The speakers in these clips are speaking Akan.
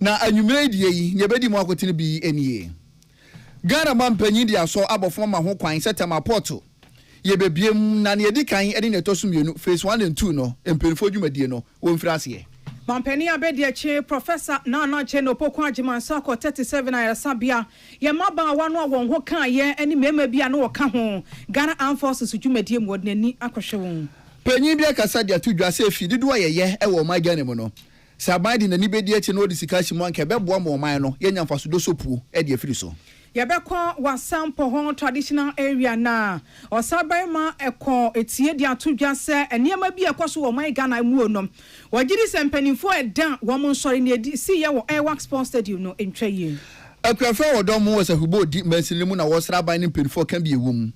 na anwumere die yi ne bedi mu akotene bi enie Ghana mampanyin dia so abofo ma ho kwan September porto ye bebiem na ne edikan ede ne tosumienu phase 1 and 2 no empenfo dwumadie no wo mfirase Mampeni abediache Professor Nana Cheno Poko Ajimansa ko 37 ayasabia ye maba wano won ho kan ye ani mema bia no woka ho Ghana Armed Forces dwumadie mu odnani akohwe won panyin bia kasa dia tudwa se fi dido ye e wo ma Ghana mu no sabadi na ni bedi ache no disika shi mo anke beboa mo man no ye nyamfa so do sopu e de afiri so Yabeko was sample home traditional area na osabaima eko etie dia tudwa se eniema bi ekoso wo man Ghana mu onom wagiri sempanifo edan wo mon sori ne edi si ye wo Airwax Sports Stadium no entwaye akwafa wodom wo sahubo di mansilimu na wo sra ban ne penifo kan bi ewum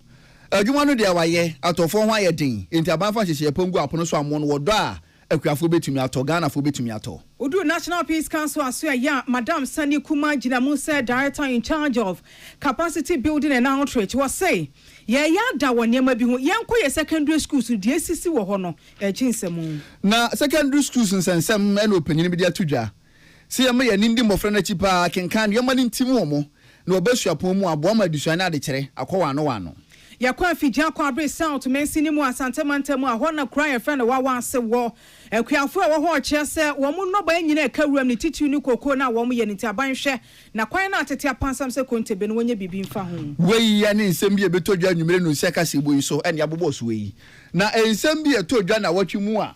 adwuma no de awaye atofo ho ayedin enti abanfa hyehye pangu apono so amon wodo a akwafo betumi ato Ghana fo betumi ato Udu National Peace Council asua ya Madam Sani Kuma Jinamu said director in charge of capacity building and outreach was say ya da wonema bi ho yenko ye secondary schools die sisi wo ho no echinsem na secondary schools nsensem na opanyin bi dia tudwa se yema ya nindi mofra na chipa kenkan yema ni ntim wo mo na obasuapon mu abo ma dusua na ade kire akwa wano yakwa fijia kwa abre sound mensini mu asantemantemu a hona kra ye friend wa ase wo akuafo a wo ho kire se wo mu no ba nyina kawuram ni titu ni koko na wo mu ye ni tabanhwe na kwan na atete apansam se kontebe no wonye bibi mfa ho wei ya ni nsem bi betodwa nwumere no seka se boyi so ene abobo so wei na ensem bi etodwa na watwi mu a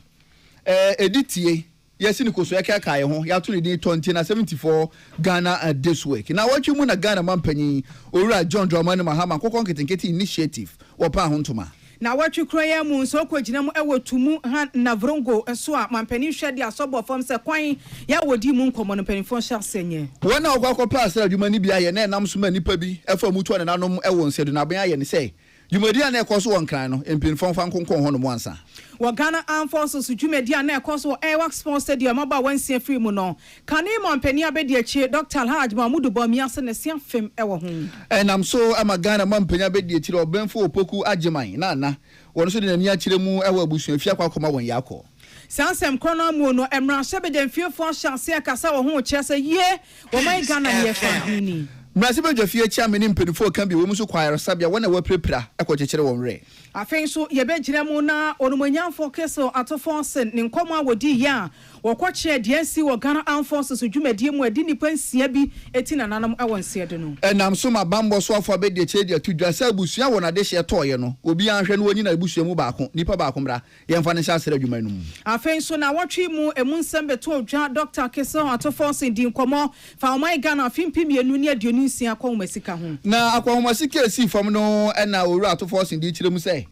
editie yes ni koso yake kai ho ya to ni 2074 Ghana this week na watwi mu na Ghana mampanyi owura John Dramani Mahama kokon ketenketi initiative wopa ho ntoma na watwi kroya mu so kwagina mu ewotumu ha na vrongo so a mampani hwede asobo fam se kwan ya wodi mu nkomo no panifo sha senye wona ogwakọ pass adwuma ni bia ye na enam so ma nipa bi efa mu to na nanom ewo nsedo na ban aye ne sei dwumadi na ekoso won kran no empinfo fa nkonkon ho no mu ansa wa Ghana Armed Forces dwumadi na ekoso Airwax Sports Stadium aba wansia free mu no kane mampani abediachi Dr. Alhaji Mahmoud Bomiase ne sia fem ewo ho enam so ama Ghana mampani abediachi obenfo opoku agiman na won so de nani akire mu ewo abusu fia kwakoma won yakọ Sansem kono mu no emra sebedem fiefo chance akasa wo ho kire se ye wo mai Ghana ye fahini Mrasibe jofie chia meni mpenifo kan bi wo muso kwayar sabia wona waprepra ekokekere won re afen so ye be gire mu na onumanyamfo keso atofo sen ne nkomo awodi ya wokokye de ansi wo Ghana Armed Forces dwumadie mu adi nipa nsia bi eti nananam awonse de no enam so ma bambo so afo be de chedi atudwa sa busua wona de hye toye no obi anhwe no woni na busua mu baako nipa baako mra ye mfa ne sha asere dwuma no mu afen so na wotwe mu emunsem beto odwa Dr. Keso atofo sen di nkomo fa o mai Ghana fimpim yenu ne aduonu nsia akomasika ho na akomasika si fam no na owura atofo sen di kire mu sei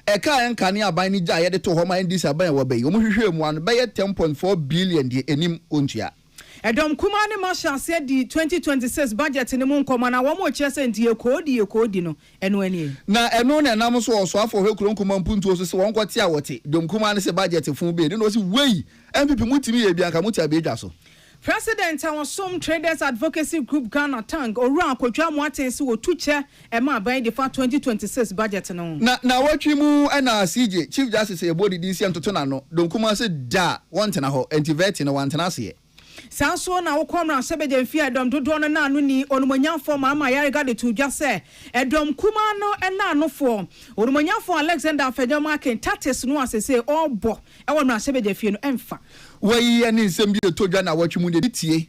eka enka ne aban ni gya ye de to ho ma ndisa ban wo bai o mu hwehwe mu an be 10.4 billion de enim ontua Edom kuma ne marshal said di 2026 budget ne mu nkoma na wo mo kire ndi ekodi no eno ani na eno na nam so so afo hwekuro nkoma mpuntu so se won kwate a wote dom kuma ne se budget fun be no se wei MPP mutimi ye bia nka muti abedwa so President and some Traders Advocacy Group Ghana Tang Oran Kodwa Moatensi wo tuche ema ban de fa 2026 budget no na watwi mu na CJ Chief Justice e body DC antoto na no don kuma se da wantena ho antivert no wantena se Sanso na wokomra sebede mfia edom dodo no na anu ni onumanyamfo ma yarega de tudwa se edom kuma no na anofo onumanyamfo Alexander Afedom aken tates no asese obo ewo na sebede fie no emfa wai ani nsem bi etodwa na watwi mu de tie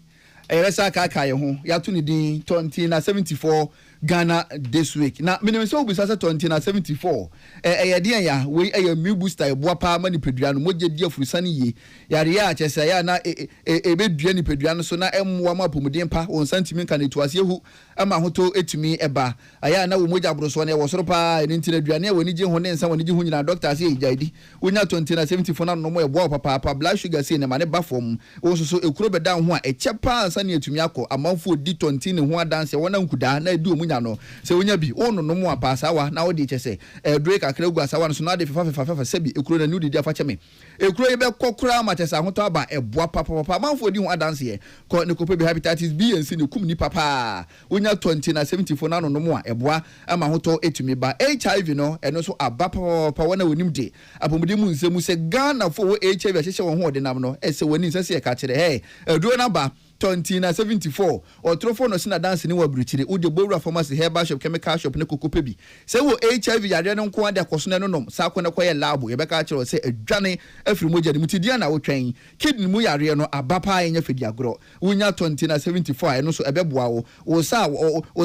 eyesa ka ye ho ya to ni din 2074 Ghana this week na minimum so bi sasa 2074 eyede ya we mi booster eboa pa ma ni pedua no moje di afurusani ye yare ya chese ya na ebedua ni pedua no so na emwa ma pomuden pa on santimi kan etuase hu ama hoto etumi eba aya na wo moja abroso na wo soro pa ni ntira aduane ya woni je ho ne nsa woni je ho nyina doctor say ejaidi wonya 2074 na no mo eboa papa blood sugar say ne ma ne ba fom wo so ekuro beda ho a echepa ansa ne etumi akọ amanfo di 20 ne ho adanse wona nkuda na edu omunya no se wonya bi ono no mo apasa wa na wo di chese Drake akra gu asawa no so na de fefa sebi ekuro na nudi di afache me ekuro ye be kokura ma chese ahoto aba eboa papa amanfo di ho adanse ye ko ne kope be hepatitis B and C ne kum ni papa wonya 2074 na no mo a eboa ama hoto etumi ba HIV no eno so aba papa wona wonim de apomudi mu nsemu se Ghana fo wo HIV ahye won ho de nam no ese woni nsa se ka kire hey eduro na ba 2074 or trofo no sina dance ni wa bruchire wo de bowura pharmacy herbal shop chemical shop ne kokope bi se wo HIV yare no nko ade akoso ne no sa ko ne koye lab ye beka kire se adwane afiri moja de mutidia na wo twen kidney mu yare no abapa enya fedi agro wonya 2074 no so ebeboa wo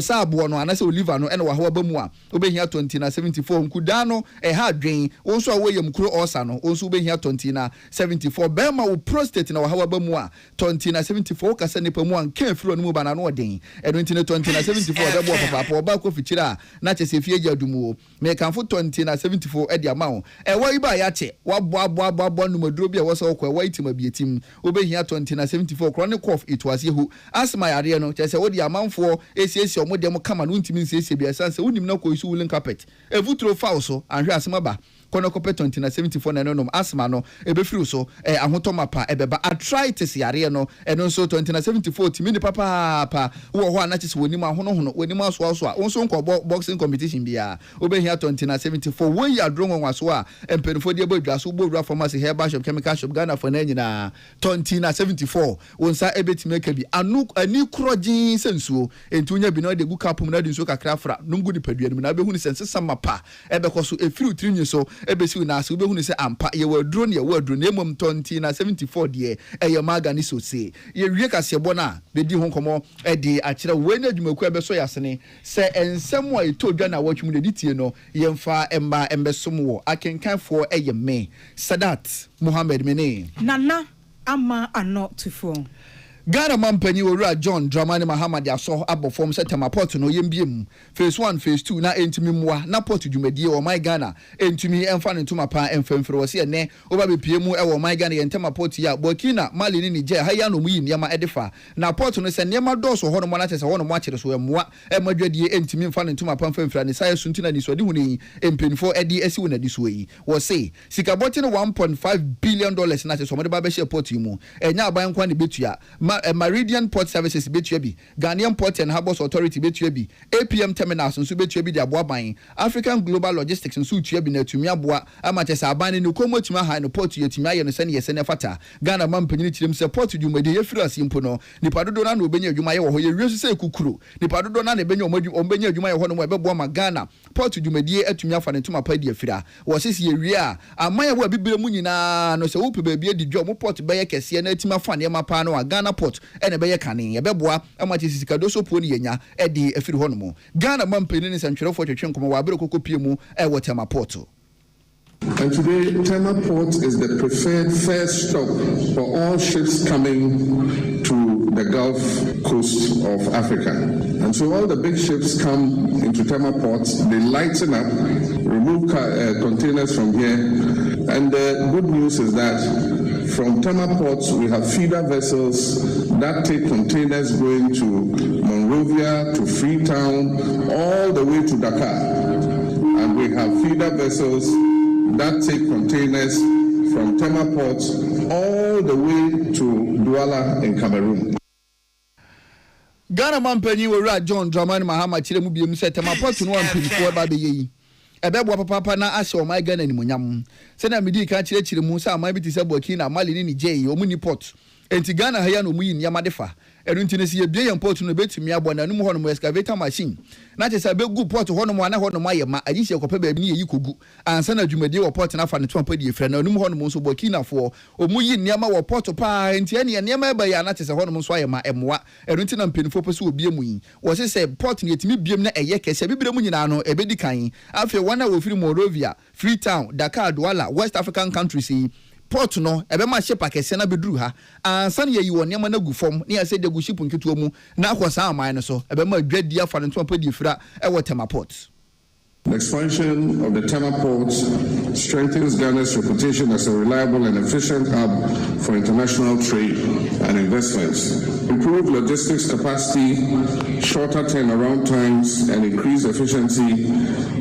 sa abo no anase liver no ene wa ho ba mu a obehia 2074 nkuda no ha adwen wo so wo yem kuro osa no wo so obehia 2074 bema wo prostate na wa ha ba mu a 2074 kasa ne pa mu an ka afiro no mu bana no odin eno ntine 2074 bebo papa oba ko fichira na chese fie adumu me kanfo 2074 e dia ma wo wa iba ya che wa bo no maduro bia wo so ko wa itima bietim obehia 2074 chronic cough it was yehu asma yare no chese wo dia manfo esiesi omo dem kama no ntimi nsiesie bia sanse wonim na ko isu woolen carpet evutro fa so anhwe asma ba kono kope 2074 na no asma no ebefiri so ahotoma pa ebeba arthritis yare no eno so 2074 timi ni papa wo ho ana chese wonim ahono wonim aso a wonso nko boxing competition bia obehia 2074 wo ya drongo nwaso a empenfo de badwa so bowura pharmacy herbal shop chemical shop Ghana for na nyina 2074 wonsa ebetime ka bi ani krojin sensuo entunya bi no de gu kapum na de nso kakra fra nungu ni padua ni na behu ni sense samapa ebekoso efiri trinyi so ebesi na aso behu ni se ampa ye wadro ne ye wadro na emom 2074 de eye maga ni so se ye wie kase bo na be di ho nkomo de akire wenya dwumaku ebeso yasene se ensem a etodwa na watwum de ditie no yemfa emba embesom wo akenkanfo eye me Sadat Muhammad Mene Nana ama ano tufo Ghana Mampani Owura John Dramani Mahama dia so abofom September port no yembiem phase 1 phase 2 na entumi mwa na port dwumadie o my Ghana entumi emfa ne ntuma pa emfemfere wo se ne oba bepie mu e wo my Ghana yentema port ya Burkina Mali ni Niger haya no mu yi niam edefa na port no se niam doso ho no mo na tese ho no mo akire so emwa emadwadie entumi emfa ne ntuma pa emfemfere ne sai suntina ni so de huni empenfo edi esi wona di so yi wo se sikaboti no 1.5 billion dollars na tese so mo de ba be share port yi mu enya aban kwa ne betua Meridian Port Services betua bi Ghanaian Port and Harbours Authority betua bi APM Terminals nso betua bi de aboaban African Global Logistics nso tua bi na tumi aboa amachesa aban ne komo tuma ha no port yetumi aye no sene yesene fata Ghana mampanyini kirem se port dwumade yefiri asimpo no nipa dodo na obenya adwuma ye wo ho ye wie se kukuro nipa dodo na benya obenya adwuma ye ho no ebeboa ma Ghana port dwumade atumi afa ne tuma pa di afira wo sese ye wie a aman ye wo bibire mu nyina no se wo pe ba bia di dwo mo port be ye kese na atima fa ne ma pa no Ghana port ene be ye kane ye beboa amache sikado so po ne yenya e di afiri ho no mo Ghana mampanyini ne santwerefo twetwe nkomo wa abere kokopie mu e wo tema port. And today, Tema Port is the preferred first stop for all ships coming to the Gulf Coast of Africa. And so all the big ships come into Tema Port, they lighten up, remove containers from here. And the good news is that from Tema Port, we have feeder vessels that take containers going to Monrovia, to Freetown, all the way to Dakar. And we have feeder vessels that take containers from Tema Port all the way to Douala in Cameroon. Ghana Mampani Owura John Dramani Mahama chire mu biem se Tema Port no ampinfo ba be yi ebebo papa na ase o my Ghana ni munyam se na medi ka chire mu se amai biti se Burkina Mali ni Niger o mu ni port enti Ghana ha ya no mu yi niam adefa enu ntine se ye bie yam port no betumi abo na num ho no excavator machine na che se be gu port ho no na ho no ayema ayi se kopa ba bi ni yi kogu ansa na dwumade wo port na fa ne tuma pa di efra na num ho no so Burkina fo o mu yi niam wo port pa enti ene niam eba ya na che se ho no so ayema emoa enu ntine mpinfo pe so obie mu yi wo se port ne etimi biem na eye kese bibire mu nyina no ebedi kan afi wana wo firi Monrovia Freetown Dakar Douala West African countries port no ebe ma ship akese na beduru ha ansa ne yi won niam na gu fom ne ya se de gu ship nketo mu na akosa aman no so ebe ma dwadi afa ne to pa di fira e wo Tema Port. The expansion of the Tema Port strengthens Ghana's reputation as a reliable and efficient hub for international trade and investments. Improved logistics capacity, shorter turnaround times, and increased efficiency,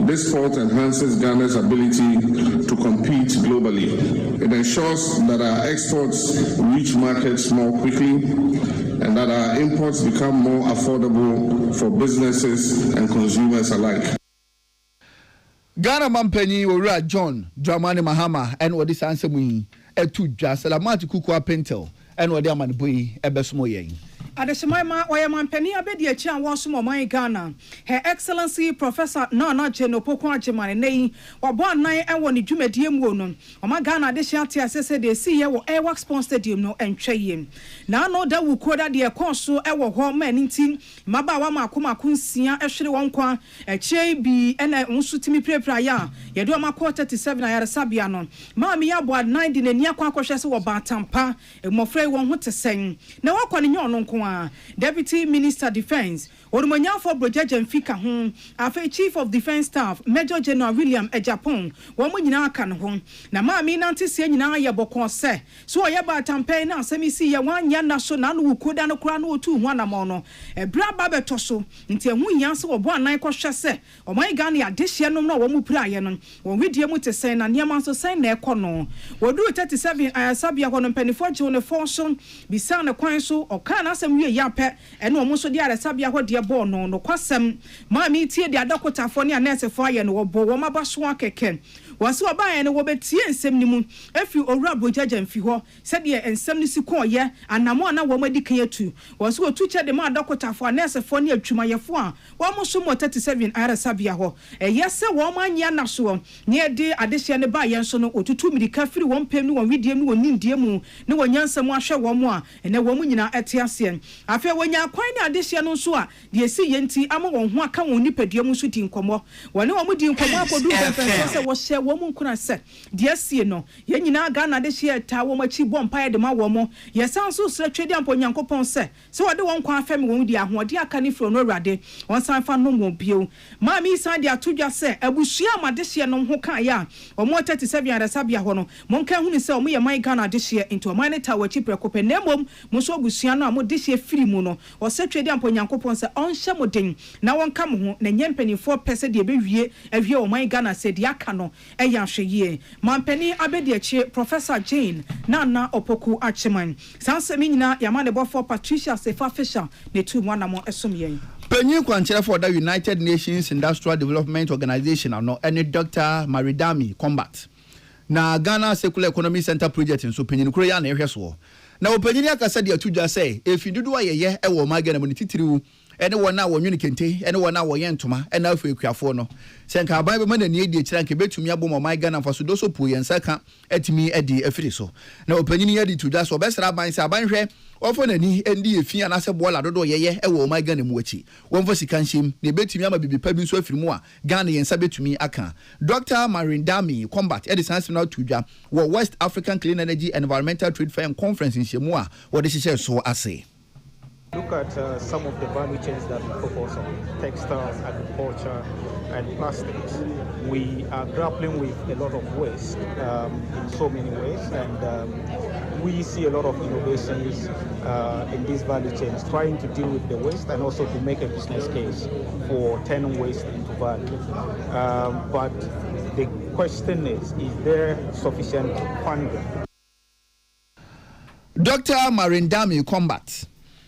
this port enhances Ghana's ability to compete globally. It ensures that our exports reach markets more quickly and that our imports become more affordable for businesses and consumers alike. Ghana Mampani Owura John Dramani Mahama and what this answer me etu dwa Salamati Kuku Pentel and what the man boy ebesumo yen Adeshima Oyamampeni Abedi Echi and Wasum my Ghana. Her Excellency Professor Nana Jeno Poko Ajimane Nei Wabon Nine and one Jume Diem Wonon. Oma Ghana Deshanti assessed the sea or Airwork Spon Stadium no and Chayim. Now no that will quote the consul ever home and inting Mabawama Kuma Kunsia Ashri Wankwa a Chay be and a unsutimi pre praya. Yadoma quarter to 7 ayara Sabiano. Mammy Abwa 9 in a near Quackoshes or Batampa, a Mofre won't to sing. Now I can yon. Deputy Minister Defense Orumanya for Brojaja and Fika home afe Chief of Defense Staff Major General William Ejapon womu nyina kan ho na ma mi nanti se nyina ye bokon se so ye ba tampe na asemi si ye wan ya na so na no koda no kra no otu ho na mo no e bra ba beto so nti ehu nya se obo anan ko hwe se o man Ghana ya dehye no na wo mu pra ye no wo widie mu te sen na niam so sen na ekọ no wodu 37 ayasabia ho no mpanifo je no forso bisa na kwan so o kan asem wie ya pe ene o mu so di ayasabia ho de bo no kwasem ma mi tie de adokotafo ne anesefo aye no wo wo mabaso akeke wase obaye no wo betie ensem ni mu efi owura Brojaja mfi ho sede ensem ni siko ye anamo na wo madikan atu wase otu che de ma adokotafo anesefo ne atwumayefo a wo mo so mo 37 ayasabia ho yese wo manya na so ne de adehye ne ba ye nso no otutu midika firi wo mpem ni wo widie ni wo nindie mu ne wo nyansam ahwe wo mo a ene wo mu nyina ete ase afi wo nya kwan ne adehye no nso a de esi yenti ama wo ho aka wo nipadua mu so di nkomo wone wo mu di nkomo akodu pepe se wo hye wo mu nkuna se de esi no ye nyina Ghana adehye ta wo machi bom pae de ma wo mo ye sanso sre twedi ampo Nyankopon se wode won kwa afem wo di ahode aka ni fro no Awurade won san fa no mo bio ma mi san de atodwa se abusua amadehye no ho kan ya o mo 37 arasabia ho no mo nka hunu se o mo ye man Ghana adehye into o man ta wachi prekope na mom mo so abusua no a mo dehye firi mu no o se twedi ampo Nyankopon se onhye moden na won ka mo ho na nyempanifo pese de bewie awie o man Ghana se de aka no eya hweye mampani Abedi Echi Professor Jane Nana Opoku Achiman sanse mi nyina yama ne bofo Patricia Sefa Fisher ne tu mwana mo esom yen Penny Kwanchera for the United Nations Industrial Development Organization ano any Dr. Maridami Combat na Ghana Secular Economy Center project nso penny kuro ya na ehwe so na openyi akasa de atudwa say efidudu ayeye e wo magana mo titiriwu ene wona wo nwene kente ene wona wo yentoma ene afu ekuafo no senka aban be mana ne edi ekira nke betumi abom my Ghana faso do so pu yensaka atimi edi afiri so na openyi ya di tudwa so besra aban se aban hwe ofo nani endi efi anase bola dodo yeye e wo my Ghana mu achi wonfo sikanhim ne betumi ama bibipa bi so afiri mu a Ghana yensa betumi aka Dr. Marindami Combat Edison na tudwa wo West African Clean Energy and Environmental Trade Fair Conference in Shemu a wo de hye so ase. Look at some of the value chains that we focus on, textiles, agriculture, and plastics. We are grappling with a lot of waste in so many ways, and we see a lot of innovations in these value chains, trying to deal with the waste and also to make a business case for turning waste into value. But the question is there sufficient funding? Dr. Marindami Combat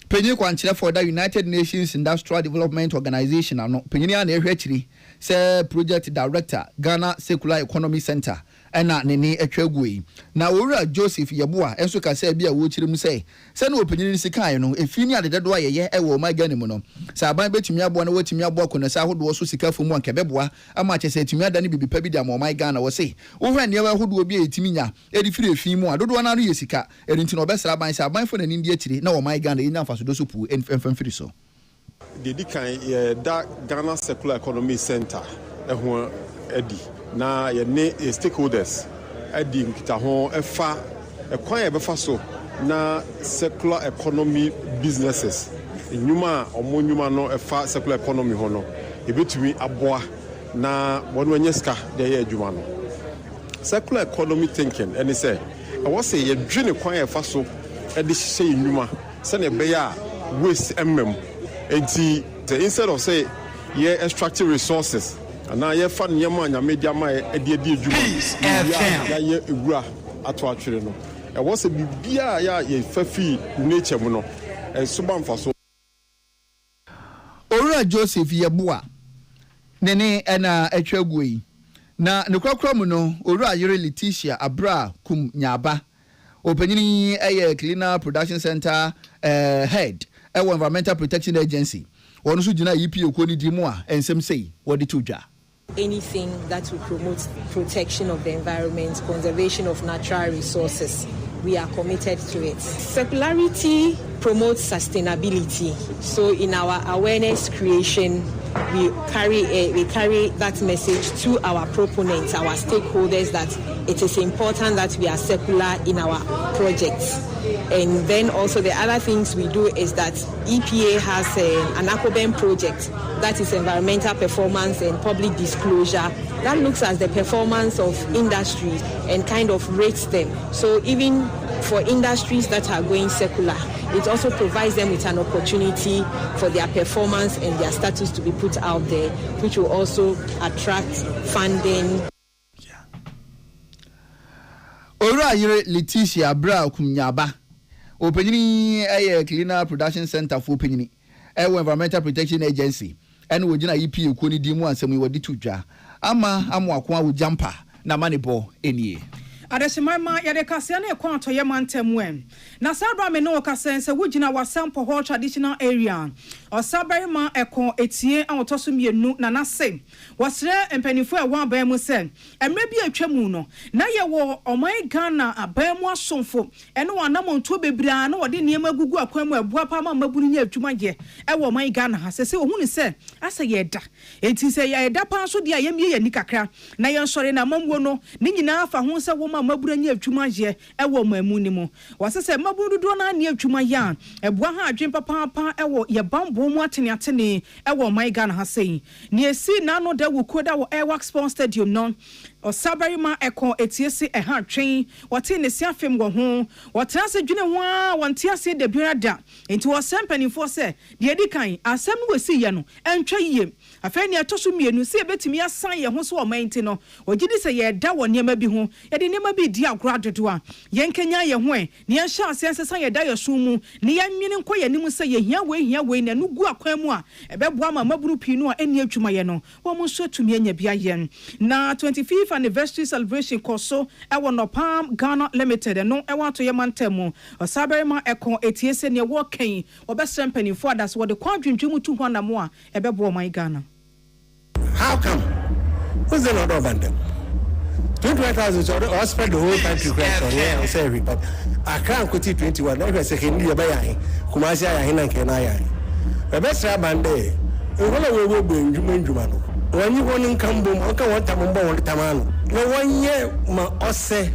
Penny Kwanchera for the United Nations Industrial Development Organization ano penny na ehwechiri se project director Ghana Secular Economy Center ena nene atwagui na owura Joseph Yeboa enso ka se bia wo chiri mu se na openyi ni sikan no efini adedo ayeye e wo my Ghana mu no sa aban betumi abo na watumi abo ko na sa hodo so sika fomu anka beboa ama che se etumi ada ne bibipa bi da mo my Ghana wo se wo hwa ne wa hodo bi etimi nya edi firi efin mu adodo na no ye sika erinti no obesra aban sa aban fo na ni ndi akiri na wo my Ghana ina faso do so pu enfamfiri so the kan da Ghana Secular Economy Center ho edi na ye ne stakeholders edi nkita ho efa ekwan ye befa so na secular economy businesses nyuma omonyuma no efa secular economy ho no ebetumi aboa na wonu enyeska de ye adwuma no secular economy thinking and say I was say ye dwene kwan ye fa so edi hye nyuma se na be ya waste enti instead of say ye extractive resources and now ye fan nyama nya media ma e de adwuma ya ye ewura ato atwere no e was bibia ya ye fafi nature mu no e so ba mfa so Owura Joseph Yeboa nene ena atwagui na nekwakra mu no Owura Yere Letitia Abra kum nyaba openyini Cleaner Production Center head Environmental Protection Agency. One also jina EPA ko ni di mu a ensem sei wo de to dwa. Anything that will promote protection of the environment, conservation of natural resources, we are committed to it. Circularity promotes sustainability. So in our awareness creation, we carry that message to our proponents, our stakeholders, that it is important that we are circular in our projects. And then also the other things we do is that EPA has an ACOBEN project that is environmental performance and public disclosure that looks at the performance of industries and kind of rates them. So even for industries that are going circular, it also provides them with an opportunity for their performance and their status to be put out there, which will also attract funding. Ora yire Leticia Bra Kunyaba. Opening a cleaner production center for opening Environmental Protection Agency. And we jina EPA ko ni di mu ansem we di to dwa. Ama amwako a jumper na manebo enie. Adeshimama yade kase na ekwa atoye mantemwen na sabra me no kase se wugina wasampo ho traditional area osabere ma ekon etie anwotoso mienu na nase wasre empanifo e wan ban mu se emre bi atwamu no na ye wo oman Ghana aban mu asomfo ene wanam nto bebira na wode niam agugu akwan mu abua pa ma maburu nya adwuma ye e wo oman Ghana ha se ohunu se asa ye da enti se ye da pa so dia yemie ye nikakra na ye nsore na mamwo no ni nyina afa ho se wo maburu nya adwuma ye e wo mamu ni mu wasese maburu do na nia adwuma ya ebua ha adwen papa e wo ye bambo mu atene e wo oman Ghana ha sei ni esi na no da wo koda wo Airwork Sports Stadium no osabari ma ekon etiesi ha twen wote ne si afem go ho wote ase dwene ho a wonte ase de biara da enti wo sempanifo se de edi kan asem no wesi ye no entwa yie afa ni atoso mienu se betimi asan ye ho so o man ti no ogidi se ye da wo niam bi ho ye de niam bi di agora dodo a ye nkanya ye ho ne ye hya ase asesan ye da ye so mu ne ye nwene nko ye nim se ye hia we na no gu akwan mu a ebeboa ma maburu pi no a eni adwuma ye no wo mo so tumi anya bia ye na 25th anniversary celebration koso ewo no Palm Ghana Limited no ewo to yemantemu osabere ma ekon etiese ne wo kan obesrem panifo adas wo de kwadwendwemu tu ho na mo a ebebo my Ghana. How come? Who's the order of them? 20,000 or spread the whole country across yeah I say but I can't quit 21 no say can you buy ai kumasi ai na nke na ai ebesra bande ngolo we be ndwuma no wani woni nkambo mo ka won tambo won tamano no wonye ma ose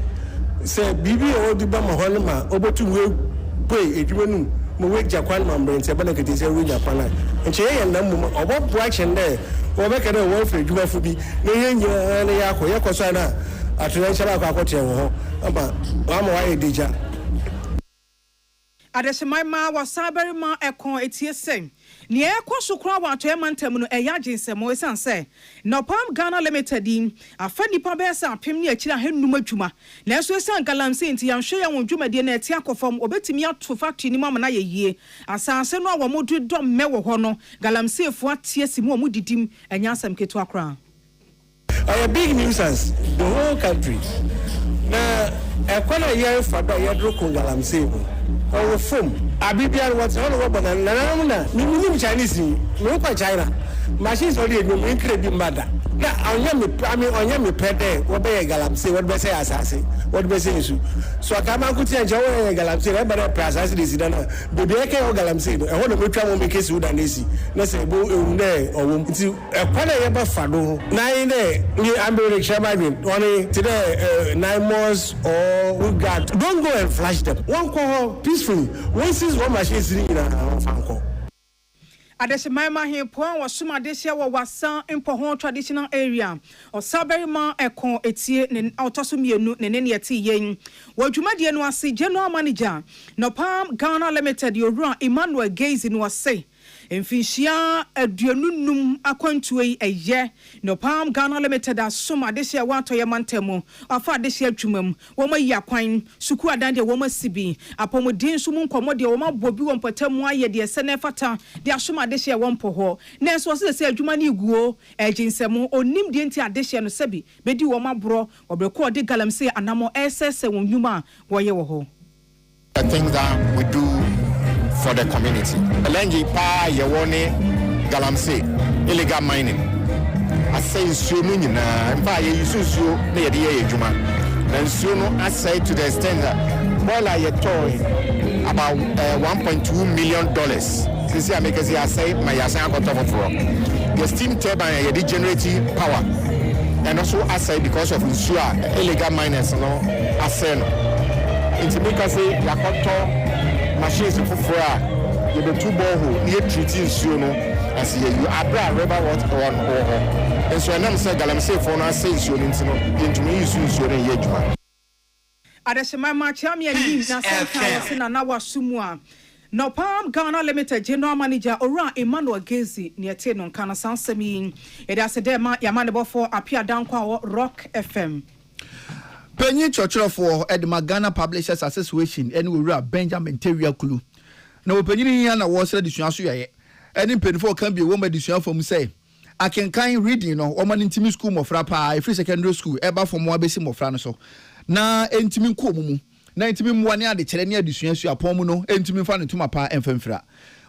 se bibi o di ba ma hon ma obotu we pay edwuma nu mo we jakwan ma mbrente bana kete se we jakwan nche ye ndam mo obo action there wo be kede wo fre edwuma fu bi na ye nya na ya koso na atrenchara akote wo ama wa edija Adeshimama wasabere ma ekon etiese ni ekwoso kra wa to emantam no eya ginsemo esan se no Palm Ghana Limited din afani pa be sa apem ni akira hennum adwuma na eso esan galamse enti yanhwe ya won dwumade na eti akofam obetimi ato factory ni mama na yeyie asanse no awo modu dom mewo ho no galamse fu atie simu omu didim enya asam ketu akra a big nuisance the whole country na ekwana ye fada ye dro ko galamse our phone abibia what all over na ni Chinese no kwa China machines already no incredible mother na onya me pede wo be galamse what be say asase what be say isu so akama kuti anja wo galamse na be asase dey sidana bebi eke wo galamse no e ho no metwa mo make si uda nesi na say bo ehunde owo nti ekwana ye ba fado na ine ni ambere chairman only today 9 months or we got don't go and flash them one call peacefully one sees one machine is in a fanko Adeshimama hempo wasuma desia wa wasan impo traditional area osabere ma ekon etie ne autoso mienu ne ne yeti yen wadwumade no ase general manager no Palm Ghana Limited yorua Emmanuel Gaze no ase Emfinshia aduanunum akwantuei eye no Palm Ghana Limited asoma desia wato yemantemu afa desia adwumam wo mayi akwan suku adande wo masibi apomodin so mu nkomode wo mabobi wo mpatamu aye de sene fata de asoma desia wo mpo ho na so se adwuma na iguo ejinsemu onim de enti adesia no sabi bedi wo mabro obreko de galamse anamo ss wo nwuma wo ye wo ho. I think that we do for the community. Elengi pa yewone galamsey illegal mining. I say nsuo no nyinaa mfa ye nsuo na ye de ye adwuma. Na nsuo no asay to the extent that boiler ye toy about $1.2 million. Since I make us say my yasan akoto for the steam turbine ye de generating power. And also asay because of nsuo illegal miners no asay no. Into make us say yakoto machines for you be two borehole near treating nsuo no as you abra river water on and so I'm saying galamsey for na say nsuo no into me use nsuo no ye adwuma. Adesema Chamia News na senta na na wasumua. No Palm Ghana Limited General Manager Ora Emmanuel Gezi near Tenon Kana Sansemi. It has a dema Yamanebo for Apia Dankwa Rock FM. Penny Churchill for Edma Ghana Publishers Association and we were Benjamin Terrier Kulu. No penny and was the Suya. Any penny for can be a woman decision from say. I can kind reading no woman in Timmy School of Rapa, free secondary school, ever from Wabesi of Franoso. Na entimi komumu na entimi mwane ade kyere ne adusua su apom no entimi fa ne tuma pa emfemfra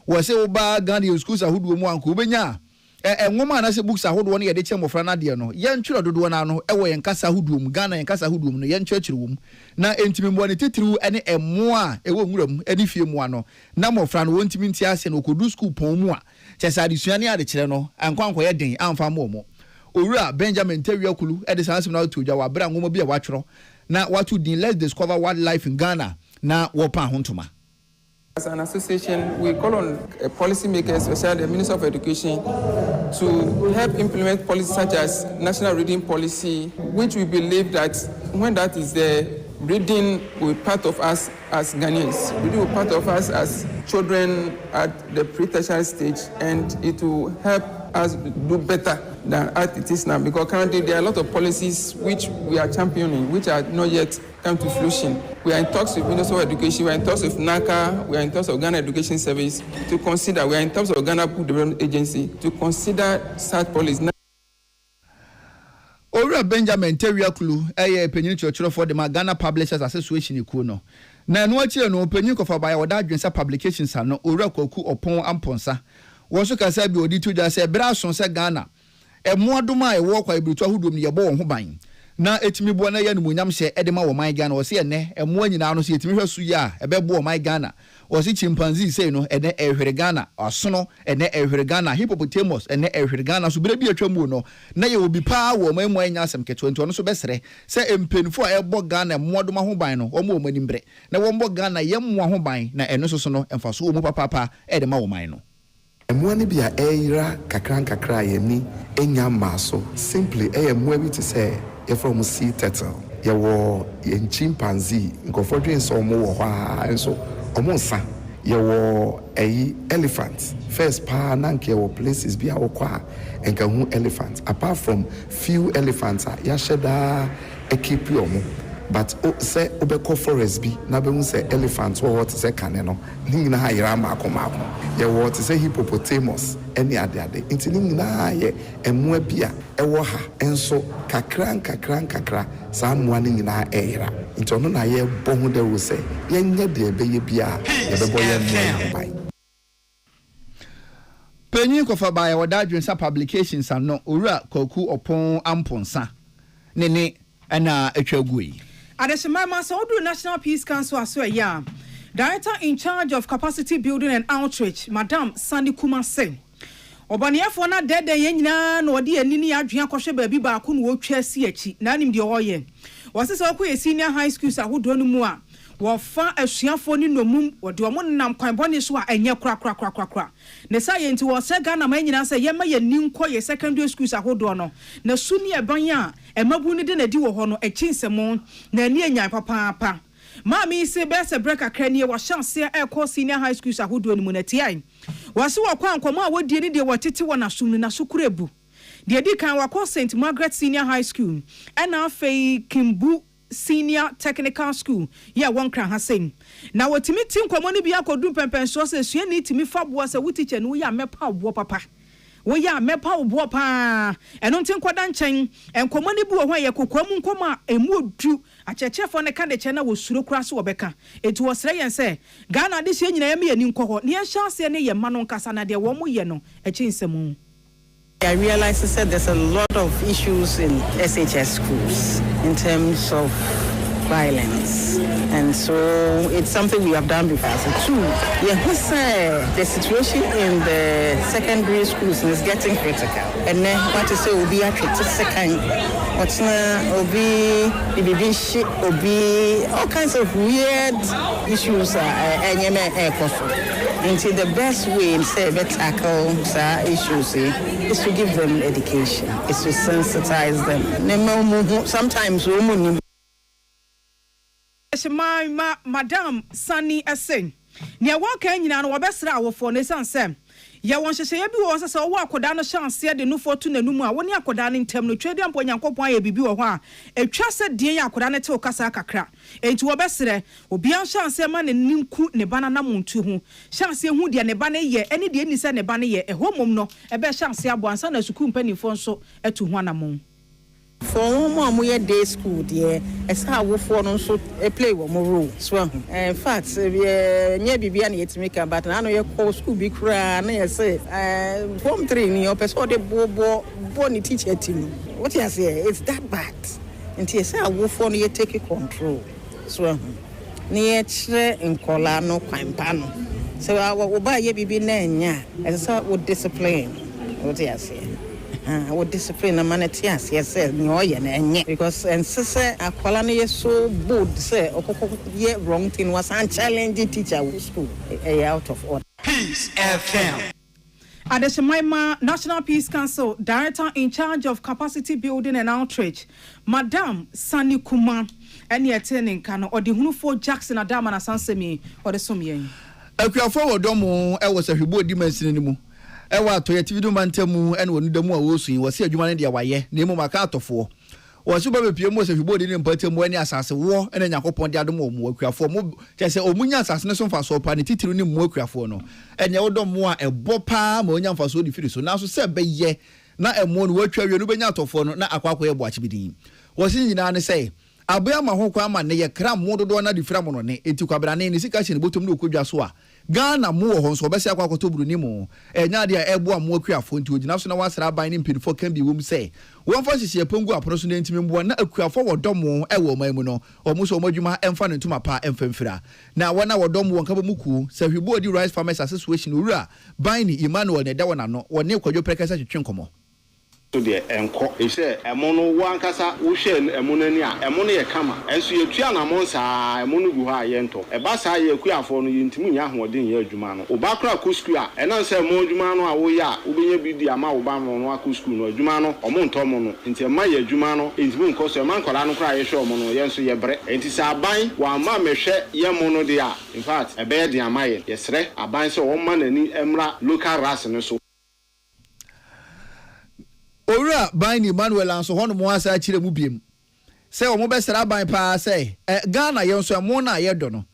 wo se oba Ghana schools ahodo mu anko obenya enwoma na se books ahodo ne yede kyemofra na de no ye ntwero dodo na no ewo ye nkasa ahodo mu Ghana ye nkasa ahodo mu no ye ntwekire wo mu na entimi mwane titiriu ene emo a ewo nwuram ene fie mu ano na mofra no wontimi nti ase no kodu school pon mu a kyesa adusua ne ade kyere no ankwanko ye den amfa mo owura Benjamin Terrier Kulu e de sanse na to dwa wa bra nwoma bi a watwero na watu din let's discover wildlife in Ghana na wopa hontoma. As an association, we call on policymakers, especially the Minister of Education, to help implement policies such as national reading policy, which we believe that when that is there, reading will be part of us as Ghanaians. Reading will be part of us as children at the pre-tertiary stage, and it will help us do better than as it is now, because currently there are a lot of policies which we are championing, which are not yet come to fruition. We are in talks with Minister of Education, we are in talks with NACA, we are in talks with Ghana Education Service to consider, we are in talks with Ghana Book Development Agency to consider such policies. Ora Benjamin Terrier Kulu, penny church for the Ghana Publishers Association ikuno. Na no achire no penny kofa by oda adwensa publications ano ora kwaku opon amponsa. Wonso kasa bi odi to ja se bra son se Ghana. Emoadoma e wo kwa ibrutu ahudom ne yebo ho ban. Na etimi bo na ya no munyam hye edema wo man Ghana wo se ene emo anyina no se etimi hwesu ya ebebo wo man Ghana. Wo se chimpanzee sei no ene ehwere Ghana, asono ene ehwere Ghana, hippopotamus ene ehwere Ghana so bere bi atwamu no na ye obi pa wo man mu anya asem keto nto no so besere se empenfo a ebo Ghana emoadoma ho ban no omo wo manimbre. Na wo mbo Ghana yemmo ho ban na eno so no emfaso wo mu papa edema wo man no. Mwani bia eira kakra yeni enya maso simply mwa bi to say ye from sea turtle ye wo ye chimpanzee nkofodwen so mo wo ha enso omo nsa ye wo elephant first pa nanke wo places bia wo kwa enka hu elephant apart from few elephants ya sheda ekipi omo but say obeko forest bi na be hu say elephant wo what say kane no ni na ha yira mako ye what say hippopotamus any ade nti ni na ye emwa bia ewo ha enso kakra sa mwa ni na era nti ono na ye bo hu de wo say ye nya de be ye bia ye be bo ye mwa penyin kofa ba ye woda adwensa publications ano owura kwaku opon amponsa ne ana etwagui. Adesema Masodu National Peace Council aso Director in charge of capacity building and outreach, Madam Sandy Kumase. Obaniafo na dede ye nyina na odi anini adwea kohwe baabi ba ko no wotwa si achi na anim de oye. Wose se okwe senior high schools ahodo no mu a wofa asuafo ni nomum wode omo nam kwan bone so a enye kra. Ne sa ye nti wo se Ghana ma nyina se ye ma ye ninko ye secondary schools ahodo no. Na suni eban a emabu ni de na di wo ho no echinsemo na ani enyan papa. Mami se bese break kranie wa chance e ko senior high schools ahodo no mu na tiai. Wase wo kwa nkomo a wodie ni de wotete wona sum na sukurebu. De di kan wa ko St Margaret Senior High School ena afei Kimbu Senior Technical School ya won kran hasem na wotimi tin komo ni bia kodu pempen so se sua ni timi fa bo se wo teacher no ya mepa bo papa wo ya mepa wo bo pa eno ntin kwada nchen enkomo ni bu wo ye kokwamu nkoma emu odu achechefo ne ka de che na wo suro kura so wo beka etu wo sere yen se Ghana de hye nyina ye me yani nkoko ne ye chance ne ye ma no nkasa na de wo mo ye no echi nsemu. I realized that there's a lot of issues in SHS schools in terms of violence, and so it's something we have done before. So two, the situation in the secondary schools is getting critical, and then what to say will be a second, what's will be all kinds of weird issues until the best way to tackle issues is to give them education, is to sensitize them. Sometimes Madam Sunny Esen. Near walk in and wabesra our for Nissan Sam. Ya won hye bi wo se wo akoda no chance de no foto nanumu a woni akoda no ntem no twedi ampo nyankopon aye bibi wo ho a etwa se de ya akoda no te okasa kakra enti wo besere obi an chance ma ne ninku ne bana na muntu ho chance hu de ne bana ye ene de ni se ne bana ye ehomom no ebe chance abo ansa na suku mpanifo nso etu ho anamon. For more day school, dear, as how we for also play one more role. So, in fact, near Bibiani to make a but I know your call school be crying. I say, form 3 in your person, the bonny teacher team. What you say? It's that bad. And yes, I will for you take control. So, near in Colano, Pampano. So, I will buy your baby name, as I would discipline. What you say? I would discipline a man at yes, no, because and sister, a colony is so bold, say, yeah, wrong thing was unchallenging teacher with school, out of order. Peace FM. Adeshemaima National Peace Council Director in charge of Capacity Building and Outreach, Madam Sani Kuma, and the attending Kano or the Hunufo Jackson Adama Sansemi or the Sumien. A forward domo, I was a hubo dimension anymore. Ewa to yetividu mantemu ene wonu demu a wosu yin wose adwuma ne de waye na emu maka atofo wosu ba bepie mo se hibodi ne mpatemu ene asase wo ene nyakopon de adom omu akuafo mo kese omunya asase ne so mfa so pa ne titiru ne mu akuafo no ene wodomo a ebopa ma onya mfa so di firi so na so se beye na emu no watwa wie no benya atofo no na akwakwa ye bo achibidin wosi nyina ne se abia ma ho kwa ma ne ye kra mo dodo na di fira mo no ne enti kwabra ne sika che ne botom ne okodwa so a Ghana mo ho nso obese akwa kwato buru ni mo enya de ebo am akuafo nti ogina so na wasra aban ne mpinfo kan bi wom se won fa hihye pongu apono so ne ntimi mbo na akuafo wodomo ewo man mu no omo so omadwuma emfa ne ntuma pa emfamfira na wona wodomo won ka ba muku se hwibo di rice farmers association ura ban ni Emmanuel ne da wona no wone kwadwo prekasa twetwe nkomo to the enko e say emono wo ankasa wo hwe emono ni a emono ye kama enso ye tua na monsa emono gu ha ye nto e ba sa ye kuafo no yintimu nya hoden ye adwuma no oba kra kusku a enan say mo adwuma no a wo ya wo benya bi di ama wo ba no akusku no adwuma no omo nto mo no nti ma ye adwuma no entimu nko so man kola no kra ye hwe omo no ye nso ye bre enti sa aban wa ma mehwe ye mo no de a in fact e be ye de ama ye sre aban so wo ma nani emra local ras no so Ora ban ni Emmanuel anso hono mo asa akire mu biem se o mo besra ban pa se Ghana ye nso mo na ye do no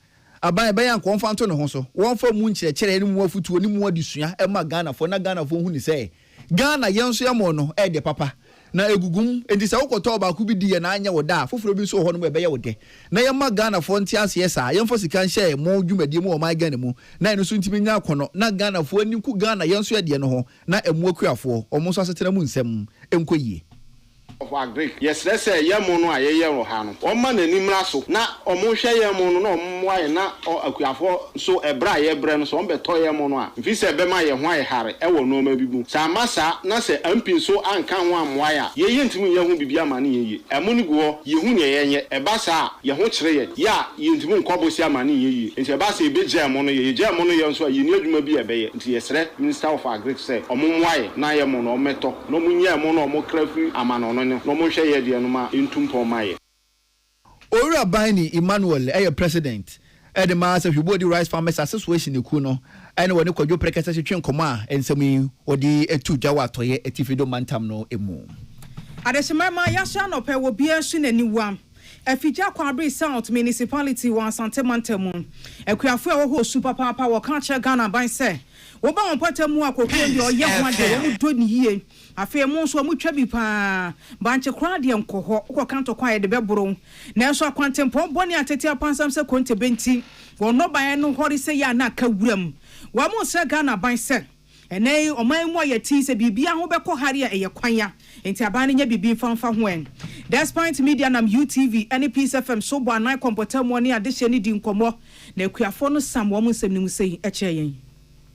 aban be yan konfa nto ne ho so won fa mu nkire ni mu afutuo ni mu adisua e ma Ghana fo na Ghana fo hu ni se Ghana ye nso ye mo no e de papa na egugum enti se wokoto ba ku bi di ye na anya woda foforo bi so ho no be ye wode na ye ma Ghana fo nti ase ye sa ye fo sika nhye mo dwumadi mu o ma Ghana mu na eno so ntimi nya akono na Ghana fo ani ku Ghana ye nso ye de no ho na emu akuafo o mo so asetena mu nsem enkoyie of agric yes let's say yemo no ayeye ro ha no o ma nanimra so na o mo hwe yemo no na o mo aye na akuafo so ebra ye bre no so o beto yemo no a mfi se be ma ye ho aye hare e wo no ma bibu sa masa na se ampin so anka ho amoa ya ye ntimi ye ho bibia ma ne ye emo ni go ye hu ne ye e ba sa ye ho kire ye ya ye ntimi nkobosi ama ne ye nti e ba sa e be je emo no ye je emo no ye nso ye ni adwuma bi e be ye nti yesre minister of agric say o mo aye na yemo no o meto no mo nya emo no o mo krafi ama no no mo hwe ye de no ma entumpo maye Ora Bani Emmanuel president e de ma se hwibo di rice farmers association eku no ene woni kwadwo prekasa twetwe nkoma ensemi odi etu dwa watoye etifido mantam no emu Adeshemama yasha no pe wo bia su naniwa Afija Kwabri South Municipality wa Asante Mantamu. Ekuafo e wo ho super papa wo ka che Ghana ban se Oba on Potamu Akoko your young one day do ni ye. Afei mo so mo twa bi pa banche kra de enkoho ko kanto kwa de bebro na so akwantempo boni atete apansam se konte benti wono ban no hori se ya na ka wuram wa mo se Ghana ban se enei oman mu ayati se bibia ho beko hare a eye kwanya enti aban nya bibi fanfa ho en Despite Media nam UTV any Peace FM so bo anan kompota mo ne ade hye ne di nkomo na akuafo no sam wo mo nsem ni mu sei e che yen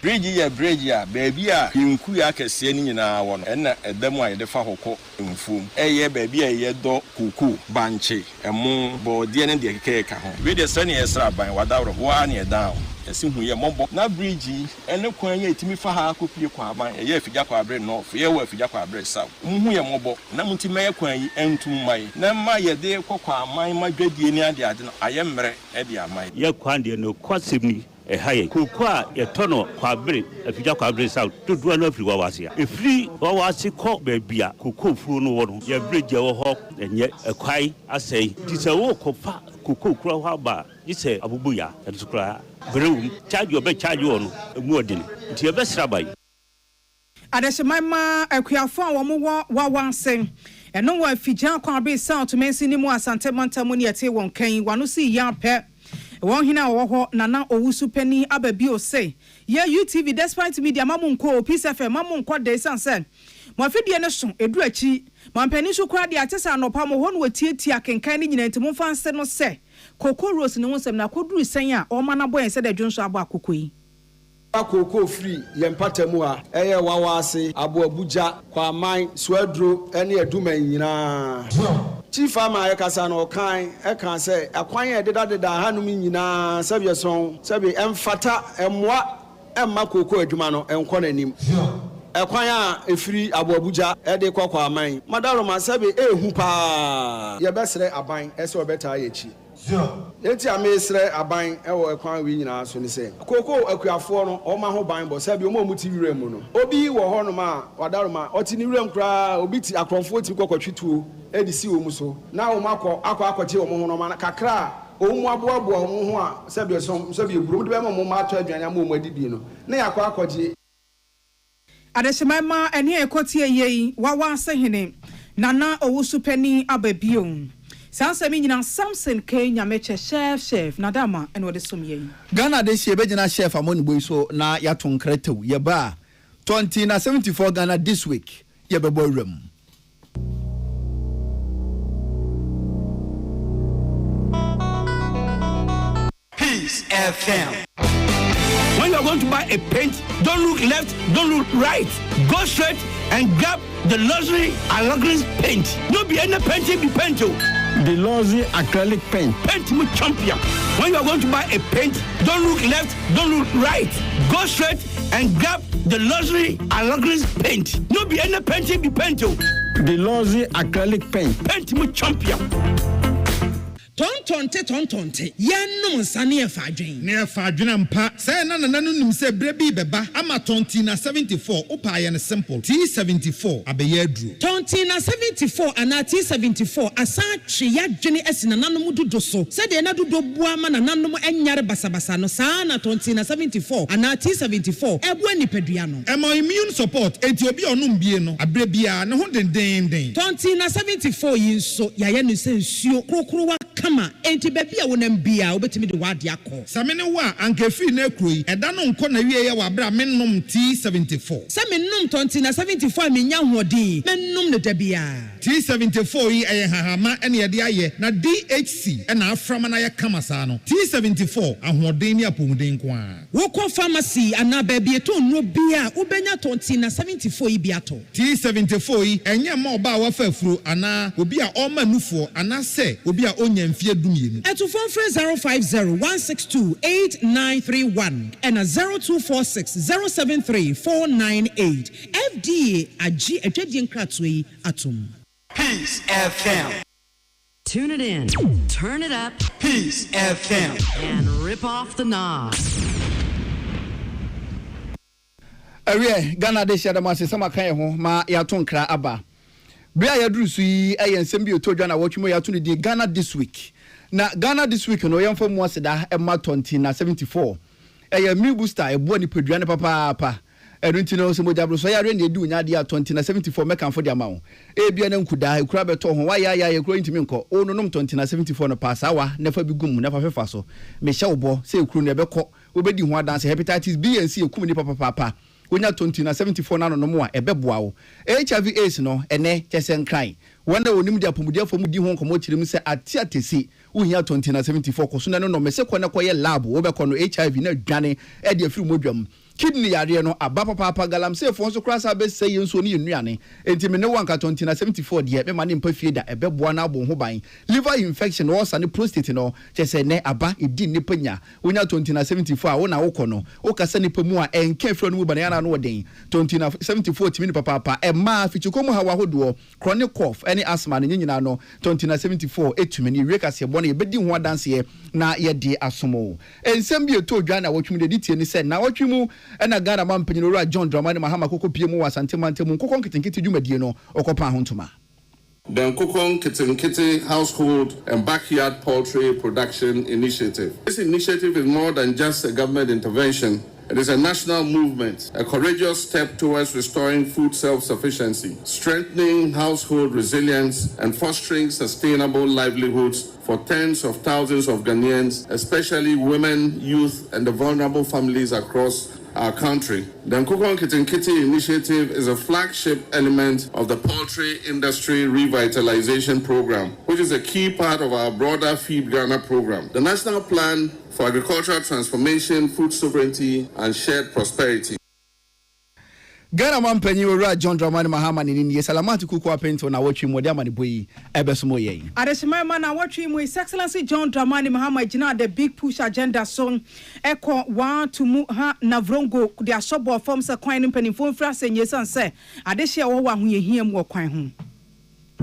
bridge ya baby a inku ya kese ni nyina wo no na edam a yede fa hokọ mfum eye baby a ye do kuku banche emu bode ne de keke ka ho we de sani esra ban wadawro wa ne down esi hu ye mobo na bridge ene kwan ya etimi fa ha akopie kwa aban ye afigya kwa abre no ye wa afigya kwa abre saw hu ye mobo na mutima ye kwan yi entum mai na ma ye de kwa aman madwadie ni ade ade no ayemre e de aman ye kwan de no kwasemi haye kokwa yetono kwabre afija kwabre south dodo no afiri wawasia efiri wawasi ko babia kokofu no wo no ye bridge wo ho enye ekwai asei tise wo kofa kokokura ho aba yise abubuya edukura brewum charge obe charge wo no emu odini nti ebe srabai adeshemama akuafo a wo mo wawansen eno wa afija kwabre south mensi ni mu asante montamu ne yete won kan wano si ya pe won hina wo nana owusu pani ababi o say ye UTV Despite Media mamunko Peace FM mamunko de sanse mo afidie ne so edu achi mampani so kura de atesa anopa mo ho no watietia kenkan ne nyina ntimo fanse no se Koko Rose ne wonsem na koduru sen a o mana boyen se de dwonso abo akoko yi Akoko free yempatamu a eye wawase abo abuja kwa man swadro ene aduma nyina Chief Farmer Ekasa no kan e kan say akwan e deda hanum nyina sabye son sabe emfata emwa emma koko adwuma no enko nanim ekwan a efiri abo abuja e de kwakwa aman madaro ma sabe ehu pa ye besre aban ese obeta yechi yenti amesre aban ewo ekwan wi nyina so ni se koko akuafo no o ma ho ban bo sabe o ma muti wirem no obi wo ho no ma wadaro ma oti ni wirem kra obi ti akrofo ti kokotwetuo edisi wo mu so na wo makọ akọche wo mu ho no ma kakra o mu aboabo wo mu ho a sabe so sabe eburu de be mo ma ato aduanya ma mo adidi no na yakọ akọche adeshemama ene ekotie yei wawa sehene nana owusu pani ababio Sansemi nyina Samson Kenya meche chef nadama ene wode som yei Ghana de shebe nyina chef amoni boy so na yaton kretew ye ba 2074 Ghana this week ye be boy rem Peace FM. When you are going to buy a paint, don't look left, don't look right. Go straight and grab the luxury acrylic paint. No be any painting be paint. The luxury acrylic paint. Paint me champion. When you are going to buy a paint, don't look left, don't look right. Go straight and grab the luxury acrylic paint. No be any painting be paint. The luxury acrylic paint. Paint me champion. Tontonte yenum nsane efadwen ne efadwen ampa say na nanu nim se bre bi beba ama tonti na 74 opa ye ne simple T74 abeye aduru tonti na 74 ana T74 asa twe ya dwene asina nanom dodo so se de na dodo bua ma nanom enyare basabasa no saa na tonti na 74 ana T74 ebu anipadua no ema immune support enti obi onum bie no abre bia ne ho den tonti na 74 yinso ya ye no se nsuo krokrowa kama enti baby a wonam bia obetimi de wade akọ samene wa ankefi na ekroyi eda no nko na wie ye wa bra mennom T74 samennom tonti na 74 menya hodin mennom ne da bia T74 yi eye hahama ene ye de aye na DHC ena aframa na ye kama sa no T74 ahoden ni apomuden ko a wokọ pharmacy ana baby eto no bia ubenya tonti na 74 yi bia to T74 yi enye ma oba wa fa afuro ana obi a oma nufo ana se obi a onya mfie dumienu eto phone 050-162-8931 and a 0246-073-498 FDA agi etwedie nkratwe atom Peace FM. Tune it in, turn it up, Peace FM, and rip off the knob. Awie Ghana de shada ma se sama kan ho ma ya to nkra aba bia ya duru su yi ensem bi otodwa na watwimo ya to ne di Ghana this week na Ghana this week no yemfa mu aseda e ma 20 na 74 meal booster ebo ni pedua ne papa nti no so mojabro so ya re ne du nya dia 2074 mekan for dia ma wo bia na nkuda ekura beto ho wa ya ekura ntimi nko ono nom 2074 no pass awa na fa bi gum na fa fefa so me hye wo se ekuru ne bekọ obedi ho adanse hepatitis B and C ekum ni papa wonya 2074 na no mo a ebeboa wo HIV AIDS no ene chesen kran wanda onim dia pomudia fo mu di ho nkomo kirim se atiatesi uhia 2074 koso na no mese kọ na koye lab wo bekọ no HIV na dwane e de afiri modwam kidney yare no aba papa galamsey fo so krasa be sey nso ne nuane enti me ne wanka 2074 de be ma ne mpa fie da ebeboa na abo ho ban liver infection wo sa ne prostate no chese ne aba edi ne panya wonya 2074 a wo na wo kọ no wo kasa ne pa mu a enka firo no mu bana na no den 2074 timi ne papa e ma fichikomu hawa hodo chronic cough any asthma ne nyina no 2074 etumi ne reka se bone ebedi ho adanse na ye de asomo ensem bi eto dwa na wotwum de tie ni se na wotwum ena Ghana mampanyin ora John Dramani Mahama koko pie mu wasante mantemu koko nkitinkiti dwumadie no okopa ho ntoma. The Nkukong Kitinkiti Household and Backyard Poultry Production Initiative. This initiative is more than just a government intervention. It is a national movement, a courageous step towards restoring food self-sufficiency, strengthening household resilience, and fostering sustainable livelihoods for tens of thousands of Ghanaians, especially women, youth, and the vulnerable families across our country. The Nkukong Kitinkiti initiative is a flagship element of the poultry industry revitalization program, which is a key part of our broader Feed Ghana program. The national plan for agricultural transformation, food sovereignty, and shared prosperity. Ghana mampanyi ora John Dramani Mahama ni salamati kuku apento na watchi mo dia mani boyi ebesomo ye. Adesima ma na watchi mo His Excellency John Dramani Mahama gina the big push agenda song eko wa to mu ha na vrongo dia sobo form se kwan mpanimfo mfra senye sanse adehia wo wa ho yehiem wo kwan ho.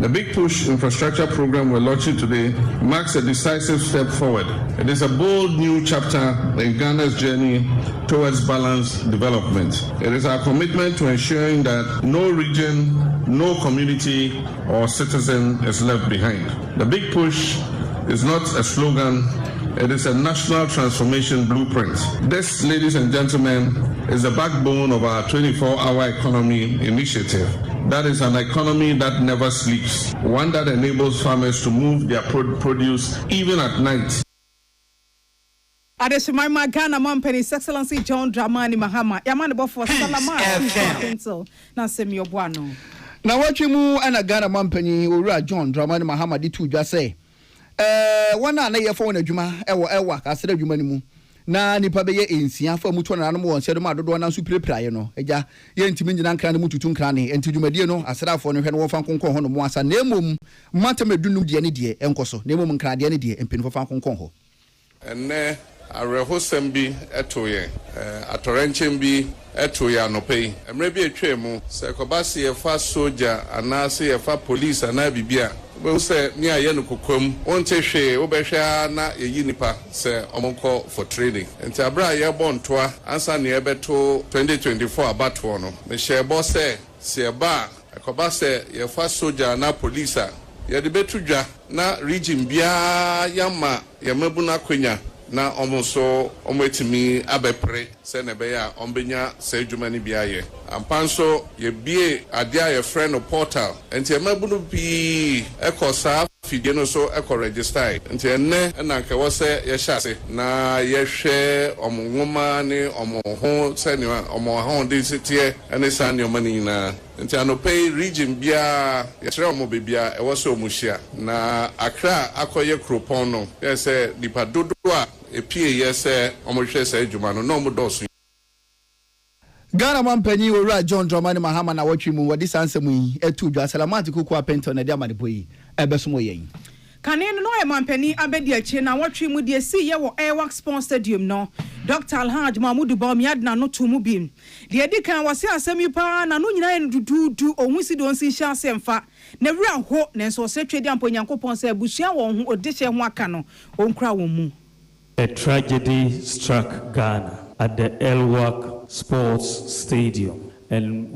The Big Push infrastructure program we're launching today marks a decisive step forward. It is a bold new chapter in Ghana's journey towards balanced development. It is our commitment to ensuring that no region, no community or citizen is left behind. The Big Push is not a slogan, it is a national transformation blueprint. This, ladies and gentlemen, is the backbone of our 24-hour economy initiative. That is an economy that never sleeps, one that enables farmers to move their produce even at night. Adesima Ghana Mampani His Excellency John Dramani Mahama yamane bofo salama na semyo bwano. Na wachimu ana Ghana Mampani ora John Dramani Mahama di tu dwa se wana na yefo na adwuma ewa ka sere adwuma ni mu na nipa beye ensia fa muto na no won sedom adodo na so prepraye no eja ye ntimi nyina nkran ne mututu nkran ne enti dwumadie no asrafo no hwe no won konkon ho no mo asa na emom matamedunum de ne de enkoso na emom nkran de ne de empinfo fa konkon ho enne arehosem bi etoye atorenchen bi etoye anopei emre bi etwemu se kobase ye fa soldier anase ye fa police ana bibia we say ni aye no kokom onte hwe obehwa na yeyi nipa se omonko for training enti abra ye bontoa ansa ne ebeto 2024 abato no me shebo se ba kobase ye fa soldier na police ye de betudwa na region bia yama ye mabuna kwenya na omoso omwetimi abepre se ne be ya ombenya se adwumani bia ye ampanso ye bie ade a ye friend no portal enti e mabunu bi ekosa fidie no so eko register enti enne na nke wo se ye hyase na ye hwe omwoma ne omho se ne omho de sitie ene san ne omani na enti anopei region bia ye kire omo bebia e wo se omuhia na Accra akoye kropon no ye se dipa dodo a epie yese omohwe se adwuma no no modoso. Ghana Mampanyi ora John Dramani Mahama na watchimu wadi sansemu yi etu dwa salamati kuku apento na dia madeboyi ebesomo yen. Kanin no e Mampani abedi achi na watchimu de si ye wo Airworks Sports Stadium no Dr. Alhaj Mahmoud Bawumia na no tumu bim de edi kan wase asemi pa na no nyina en dudu ohun do nsi hia semfa na wura ho na so se twedi ampo Nyankopon se abusua won ho odehye ho aka no onkura won mu. A tragedy struck Ghana at the Airworks Sports Stadium, and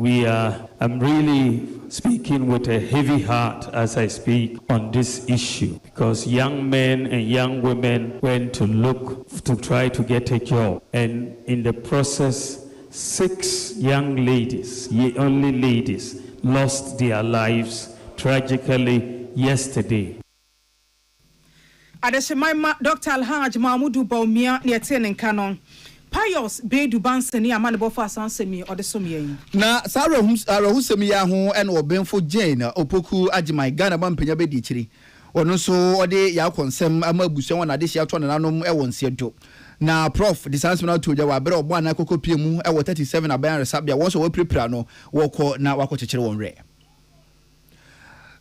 I'm really speaking speaking with a heavy heart as I speak on this issue, because young men and young women went to look to try to get a job, and in the process 6 young ladies, only ladies, lost their lives tragically yesterday. Adeshemaima Dr. Alhaj Mahmudu Baumia Nietene Canon. Pious Bedu Banseni Amanabo Fasansemi or the Sumie. Na Sarah Husemi Yahu and Obenfo Jane, Opoku Ajimai, Ghana Bampenya Bedichiri. Or no so or de ya consem Amabuson and Adishia Ton and Anum Ewon Sieto. Na Prof, the Sansman to Jawa, Bero, one Akoko Pimu, Ewa 37 Abayan Sabia, was a preprano, Woko, na Wako Chichon Re.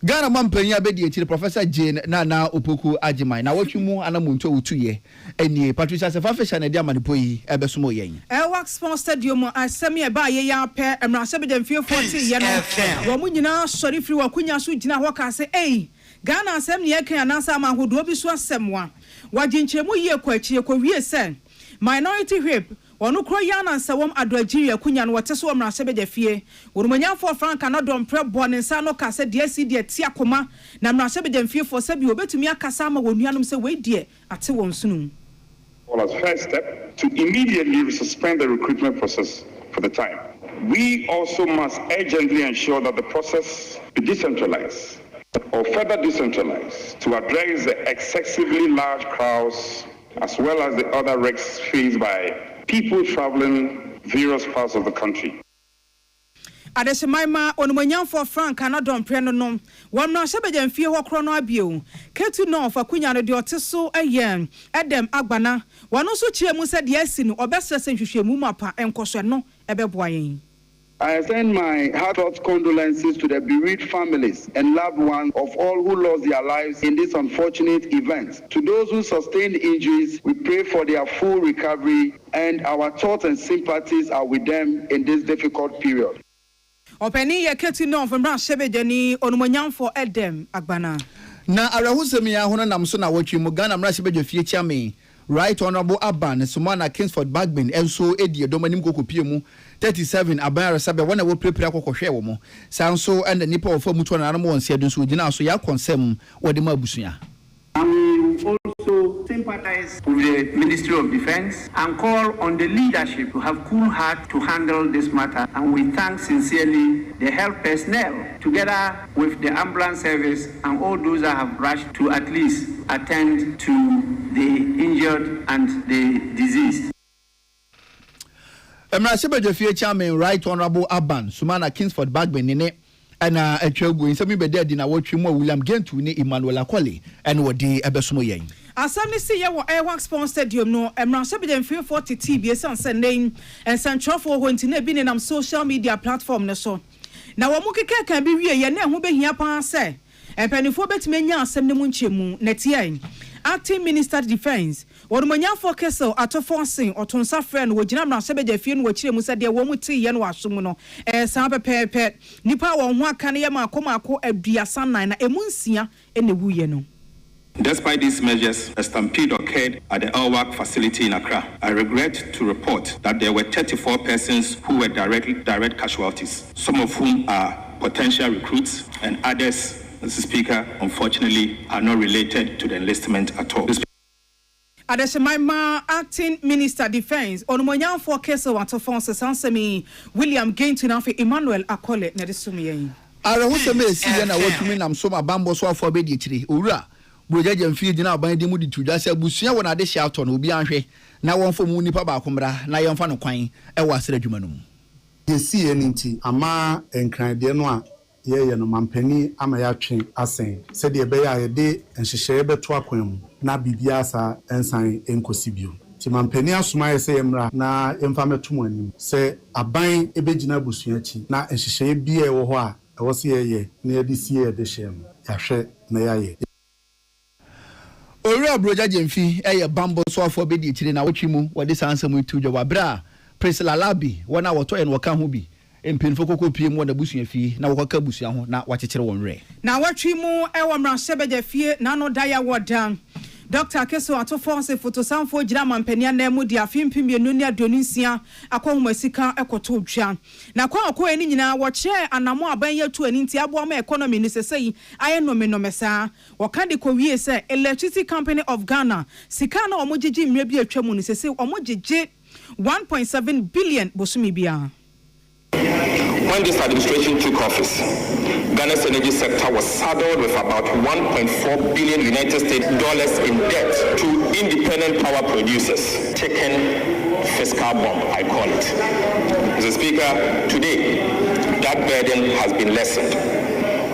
Ghana Mampenya Bedichiri, Professor Jane, Nana Opoku Ajimai. Now what you more anamunto 2 year. And Patricia Safafisha and Diamanipoi, Ebesumo Yang. Elwak sponsored you more as semi by ya pair and Rasabed 40 Yana. Wamuna, sorry, free Wakunya Sujina Waka say, eh, Ghana Sem Yaka and Asama who do be so semwa. Wajinchemu ye kwachi, Korea sen. Minority rape. Wanu kroyana sawam adwajiria kunya no wote so mrasebe de fie urumanya for frank na don pre born nsa no ka se de si de tia koma na mrasebe de fie for se bi obetumi akasa ma wonuanom se we de ate won sunu. Well, as first step to immediately suspend the recruitment process for the time. We also must urgently ensure that the process be decentralized or further decentralized to address the excessively large crowds as well as the other risks faced by people traveling various parts of the country. Adeshemaima onumanyam for frank anadon preno no wamna sebeje mfie ho krono abio ketu no fa kunya no de oteso ayen edem agbana wano so chiemu se de asi no obesese nhwehwemu mapa enkoso no ebeboa yen. I send my heartfelt condolences to the bereaved families and loved ones of all who lost their lives in this unfortunate event. To those who sustained injuries, we pray for their full recovery, and our thoughts and sympathies are with them in this difficult period. Openi yeketi no from Rashebejani onumanyam for Edem Agbana. Na arahusemi ya hono namso na watchi mu Ghana mrashebejo fie chiame. Right Honorable Aban Sumana Kingsford Bagbin enso edi domanim kokopie mu 37 Aban Rasabe wana wo prepare kokɔhwɛ wo mo sanso and the nipa of mutu na anamo onse adun so gina so ya consem wo de ma abusua. We also sympathize with the Ministry of Defense and call on the leadership to have cool heart to handle this matter, and we thank sincerely the health personnel together with the ambulance service and all those that have rushed to at least attend to the injured and the diseased. Emrasebe Fie Chairman Right Honorable Aban Sumana Kingsford Bagbin nene ana atwagu nsemi bede di na watwi mu William Gentu ni Emmanuel Akole ene wodi ebesomo yen. Asam ni si ye wo Airwax Sponsor Stadium no emrasebe de mfie 40 TV sanse nen en central for ho ntine bi ne nam social media platform ne so. Na wo mu keke kan bi wie ye na ho behia pa se empanifo betime nya asem ne mu nchemu netie Acting Minister Defense Orumanya Fokesel atofonsin otonsa friend wogina mrasebe de fie no wachire mu sade wo muti ye no wasom no san pepepe nipa wo ho aka ne ye makomako aduasa nan na emunsia ene wuye no. Despite these measures, a stampede occurred at the Elwak facility in Accra. I regret to report that there were 34 persons who were direct casualties, some of whom are potential recruits and others, Mr. Speaker, unfortunately, are not related to the enlistment at all. Adeshemaima Acting Minister Defense Onumonyam for Keso Watofonse Sansemi William Gaintunafi Emmanuel Akole Nedisumi. Arahuseme si na watumi nam so mabambo so afọ be di chiri owura brojaje mfie dina aban de mu di tudase abusua wona de hia ato no obi anhwe na wonfo mu nipa ba akomra na yemfa no kwan e wasere adwuma no mu. Yesi enti ama enkrande no a ye no mampani ama ya twen asen se de be ya ye de enhyehyeye beto akwan mu na bibia sa ensan enkosibio ti mampani asoma ye se yemra na emfa metum anim se aban ebegina busua chi na enhyehyeye bia e wo ho a e wo se ye na ye de sie ye de hyem ya hwe na ya ye owura brojaje mfi eye bambo so afọ be di chiri na wotwi mu wode sansam itu dwa bra Priscilla Labi wona woto en woka ho bi empinfo kokopie mu na busua fie na woka busua ho na wakekere won re na watwi mu e wo mra sebeje fie na no daya wodan Dr. Akeso atofo se fotosanfo gira mampania na mu dia fimpim enu ne adonisia akohumasika ekoto dwa na kwa akọ eni nyina wo kire anamo aban yatu ani nti abo ama economy ni sesei aye nomenomesa wo ka de ko wie se Electricity Company of Ghana sika na omogigi mre bi atwamu ni sesei omogigi 1.7 billion bosumi bia. When this administration took office, Ghana's energy sector was saddled with about $1.4 billion United States in debt to independent power producers. Taken fiscal bomb, I call it. Mr. Speaker, today, that burden has been lessened.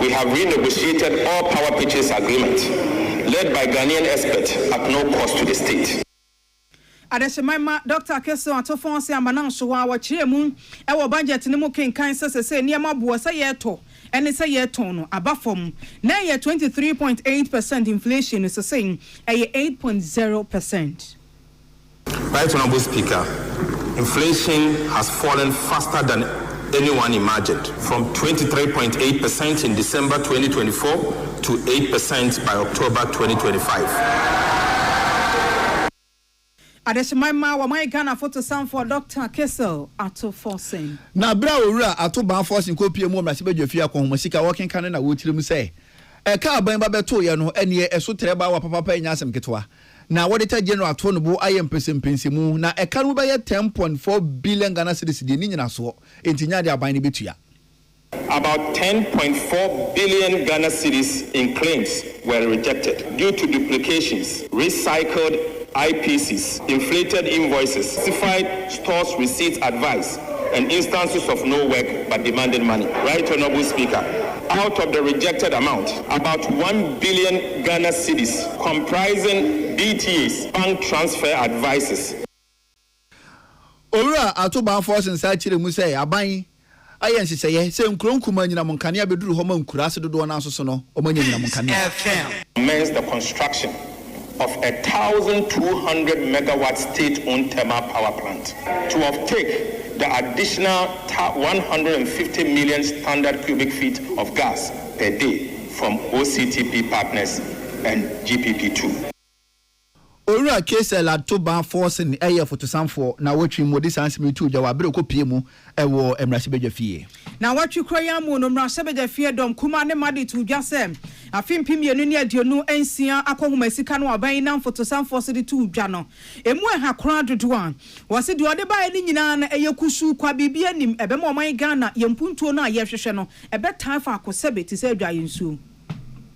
We have renegotiated all power purchase agreements led by Ghanaian experts at no cost to the state. Adeshemama Dr. Akeso atofo se amanan so wa kire mu e wo budget ni mu kenkan sese niema bo se yeto ene se yeton no abafom na ye 23.8% inflation is saying a 8.0%. Right, Honorable Speaker, inflation has fallen faster than anyone imagined, from 23.8% in December 2024 to 8% by October 2025. Adeshemama wa my Ghana photo sound for Dr. Kessel ato forcing. Na bra owura ato ban forcing ko pie mu mrase badwafia akohomasika working kan na wotirim say e ka aban ba beto ye no ene eso treba wa papa enya asem ketwa na Auditor General ato no bo ayem pesempensemu na e ka no ba ye 10.4 billion Ghana cedis de ni nyina so entinya de aban ne betua. About 10.4 billion Ghana cedis in claims were rejected due to duplications, recycled IPCs, inflated invoices, falsified stores receipts advice, and instances of no work but demanding money. Right, Honorable Speaker, out of the rejected amount, about 1 billion Ghana cedis comprising BTAs, bank transfer advices. Owura atoba force nsa chire mu say aban ayen siseye se nkronkuma nyina monkane abeduru ho ma nkura ase dodo na so no omanya nyina monkane. Means the construction of 1,200 megawatt state-owned thermal power plant to uptake the additional 150 million standard cubic feet of gas per day from OCTP partners and GPP2. Owura Kesel atoba force ni eye fotosanfo na watwi modi sansimi tu dwa wabere kopie mu ewo emrase bedwafie. Na watwi kroya mu no mrase bedwafie dom kuma ne made tu dwa sem afimpim yenu ne aduonu ensia akohumasika no aban na fotosanfo se de tu dwa no emu ha kora dodo an wose de ode bae ni nyina na eye kusu kwa bibia nim ebem oman Ghana yempuntuo no aye hwehwe no ebe tan fa akosebe ti se adwa yensuo.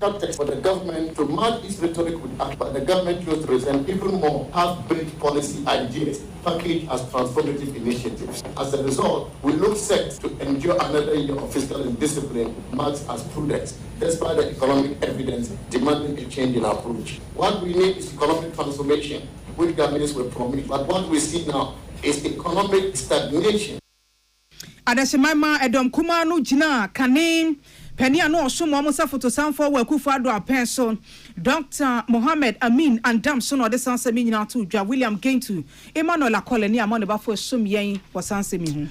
For the government to match this rhetoric with act, but the government chose to present even more half-baked policy ideas packaged as transformative initiatives. As a result, we look set to endure another year of fiscal indiscipline marked as prudence, despite the economic evidence demanding a change in approach. What we need is economic transformation, which governments will promise, but what we see now is economic stagnation. Adeshemama edom kuma no jina kanin Penny no osumo musa fotosanfo wa Akufo-Addo apenso Dr. Mohammed Amin and Damson or the sansemi nyina to dwa William Gentu Emmanuel Akole ni amone bafo sum yen wasansemi hu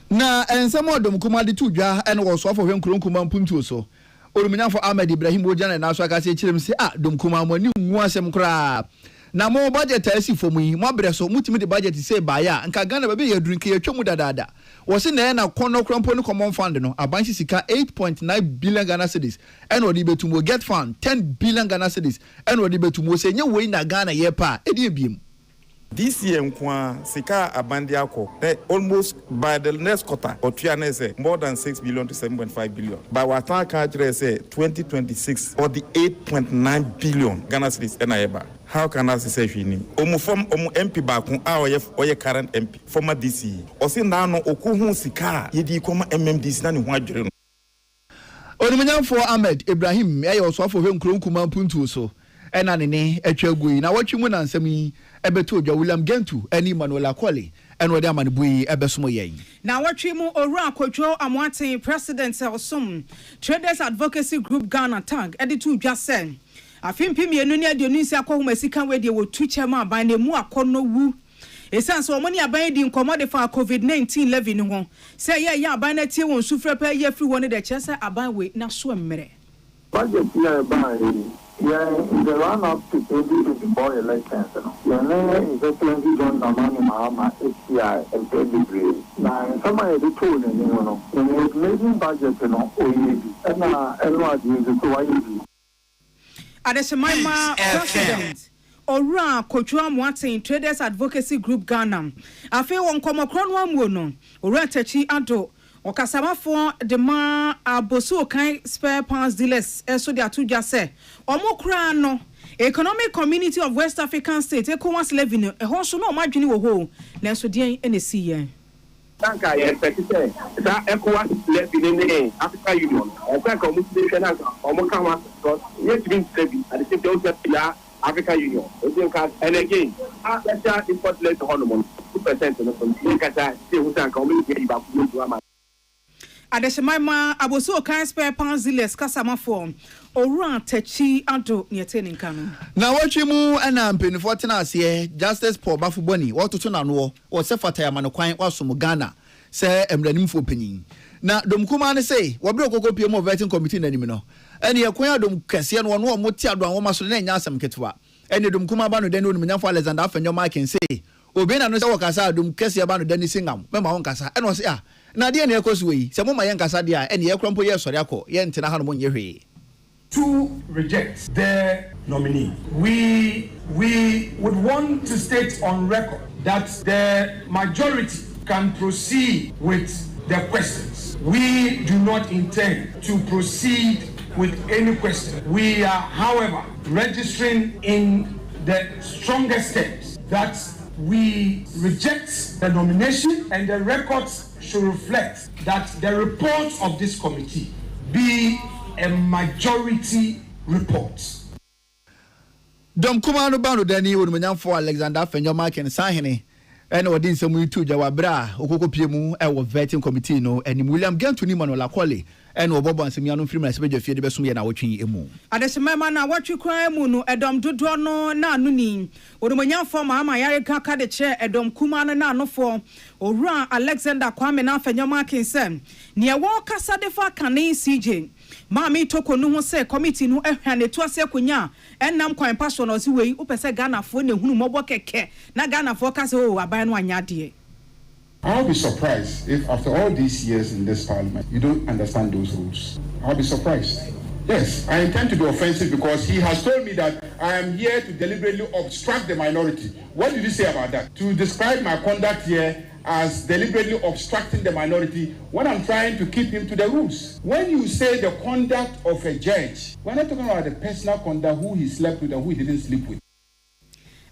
na ensemo dom kuma de to dwa ene wo so afo hwenkuro kuma mpuntu so Oluminyafo Ahmed Ibrahim Ojana na so aka se kirem se dom kuma mo ni nwu asem kra na mo budget asi fomu yi mo abre so mutimi de budget say baya nka Ghana ba be yaduru nke yatwemu dadada wo se na na kono krampo ni common fund no abanshi sika 8.9 billion Ghana cedis eno di betumo get fund 10 billion Ghana cedis eno di betumo se nye we na Ghana ye pa edi ebiem. This year nkwa sika abandi ako almost by the next quarter or 3 years more than 6 billion to 7.5 billion. By what time country say 2026 or the 8.9 billion Ghana cedis enayeba. How can I say fini? Omu MP baku oye current MP former DC. Osi na no okuhu sika yedi koma MMDC na ni ho adwere no. Oluminyafo Ahmed Ibrahim eye osofo hwenkuro nkuma mpuntu so. Ena nene etwagui na watwi mu na nsam yi ebeto dwa William Gentu eni Emmanuel Akole eno de amanebui ebesomo yen na watwi mu Owura Akwadwo Amoaten President Osum Traders Advocacy Group Ghana tag editu dwa sen afimpim yenu ne adionisi akohumasika we de wo tuchema aban ne mu akono wu esanso omoni aban di nkomode fa COVID-19 levy ni ho se ye aban na tie won sufre pa ye free won de chese aban we na so mmere budget ya ban in the run-up to 2024 elections, His Excellency John Dramani Mahama, HCI, and Pedro. Now, somebody the two, in the making budget, Adeshemaima President Ora Kochua Mwate Traders Advocacy Group Ghana. Afe won komokron wamu no. Ora Techi Ado. Okasama for the ma abosu kan spare parts dealers eso de atuja se. Omo kra no Economic Community of West African States ECOWAS levy no e ho so no madwini wo ho. Na eso de enesi ye. Tanka ye petite da ECOWAS levy in African Union. I think omo kan wa because yet been levy at the same time African Union. And again, special import levy hormone 2% from the Kata who can communicate about Adeshemaima abosu kan spare parts dealers kasama form Ora Techi Ado Nieteni Kanu. Na watchi mu ana mpenifo tena ase Justice Paul Bafuboni wototo na no wo se fataya manokwan waso mu Ghana se emranimfo panyin. Na domkuma ne say wobere okokopie mo vetting committee na nim no. Ene yakwan adom kese no no mo ti ado anwo maso na nya asem ketwa. Ene domkuma ba no den no nyamfo Alexander Afenyo Markin say obi na no se wakasa adom kese ba no den singam. Mema won kasa. Ene o say na de na ekosu yi se mo ma yen kasa de a ene ye krompo ye sori akọ ye ntena ha no mo nye hwe. To reject the nominee. We would want to state on record that the majority can proceed with the questions. We do not intend to proceed with any question. We are, however, registering in the strongest terms that we reject the nomination, and the records should reflect that the report of this committee be a majority report. Dom kumano bano dani wonumanyamfo Alexander Afenyo Markin sahene ene wodi nsemu itu jawabra okokopie mu e wo vetting committee no eni William Gentuni Manola Kwale ene obobo nsemu anu film na sebejo fie de besum ye na wotwi emu Adeshemema na wotwi kwan emu no edom dodo no na anu ni wonumanyamfo Mahama yare kaka de che edom kumano na anofo owura Alexander Kwame na Afenyo Markin sem ne wo kasa de fa kanin CJ Mami toko no ho se committee no ehwane to ase akonya enam kwan pastor no si wei upese Ghana fo ne hunu mobo keke na Ghana fo ka se o aban no anya de. I'll be surprised if after all these years in this parliament you don't understand those rules. I'll be surprised. Yes, I intend to be offensive because he has told me that I am here to deliberately obstruct the minority. What did you say about that? To describe my conduct here as deliberately obstructing the minority when I'm trying to keep him to the rules. When you say the conduct of a judge, we're not talking about the personal conduct, who he slept with and who he didn't sleep with.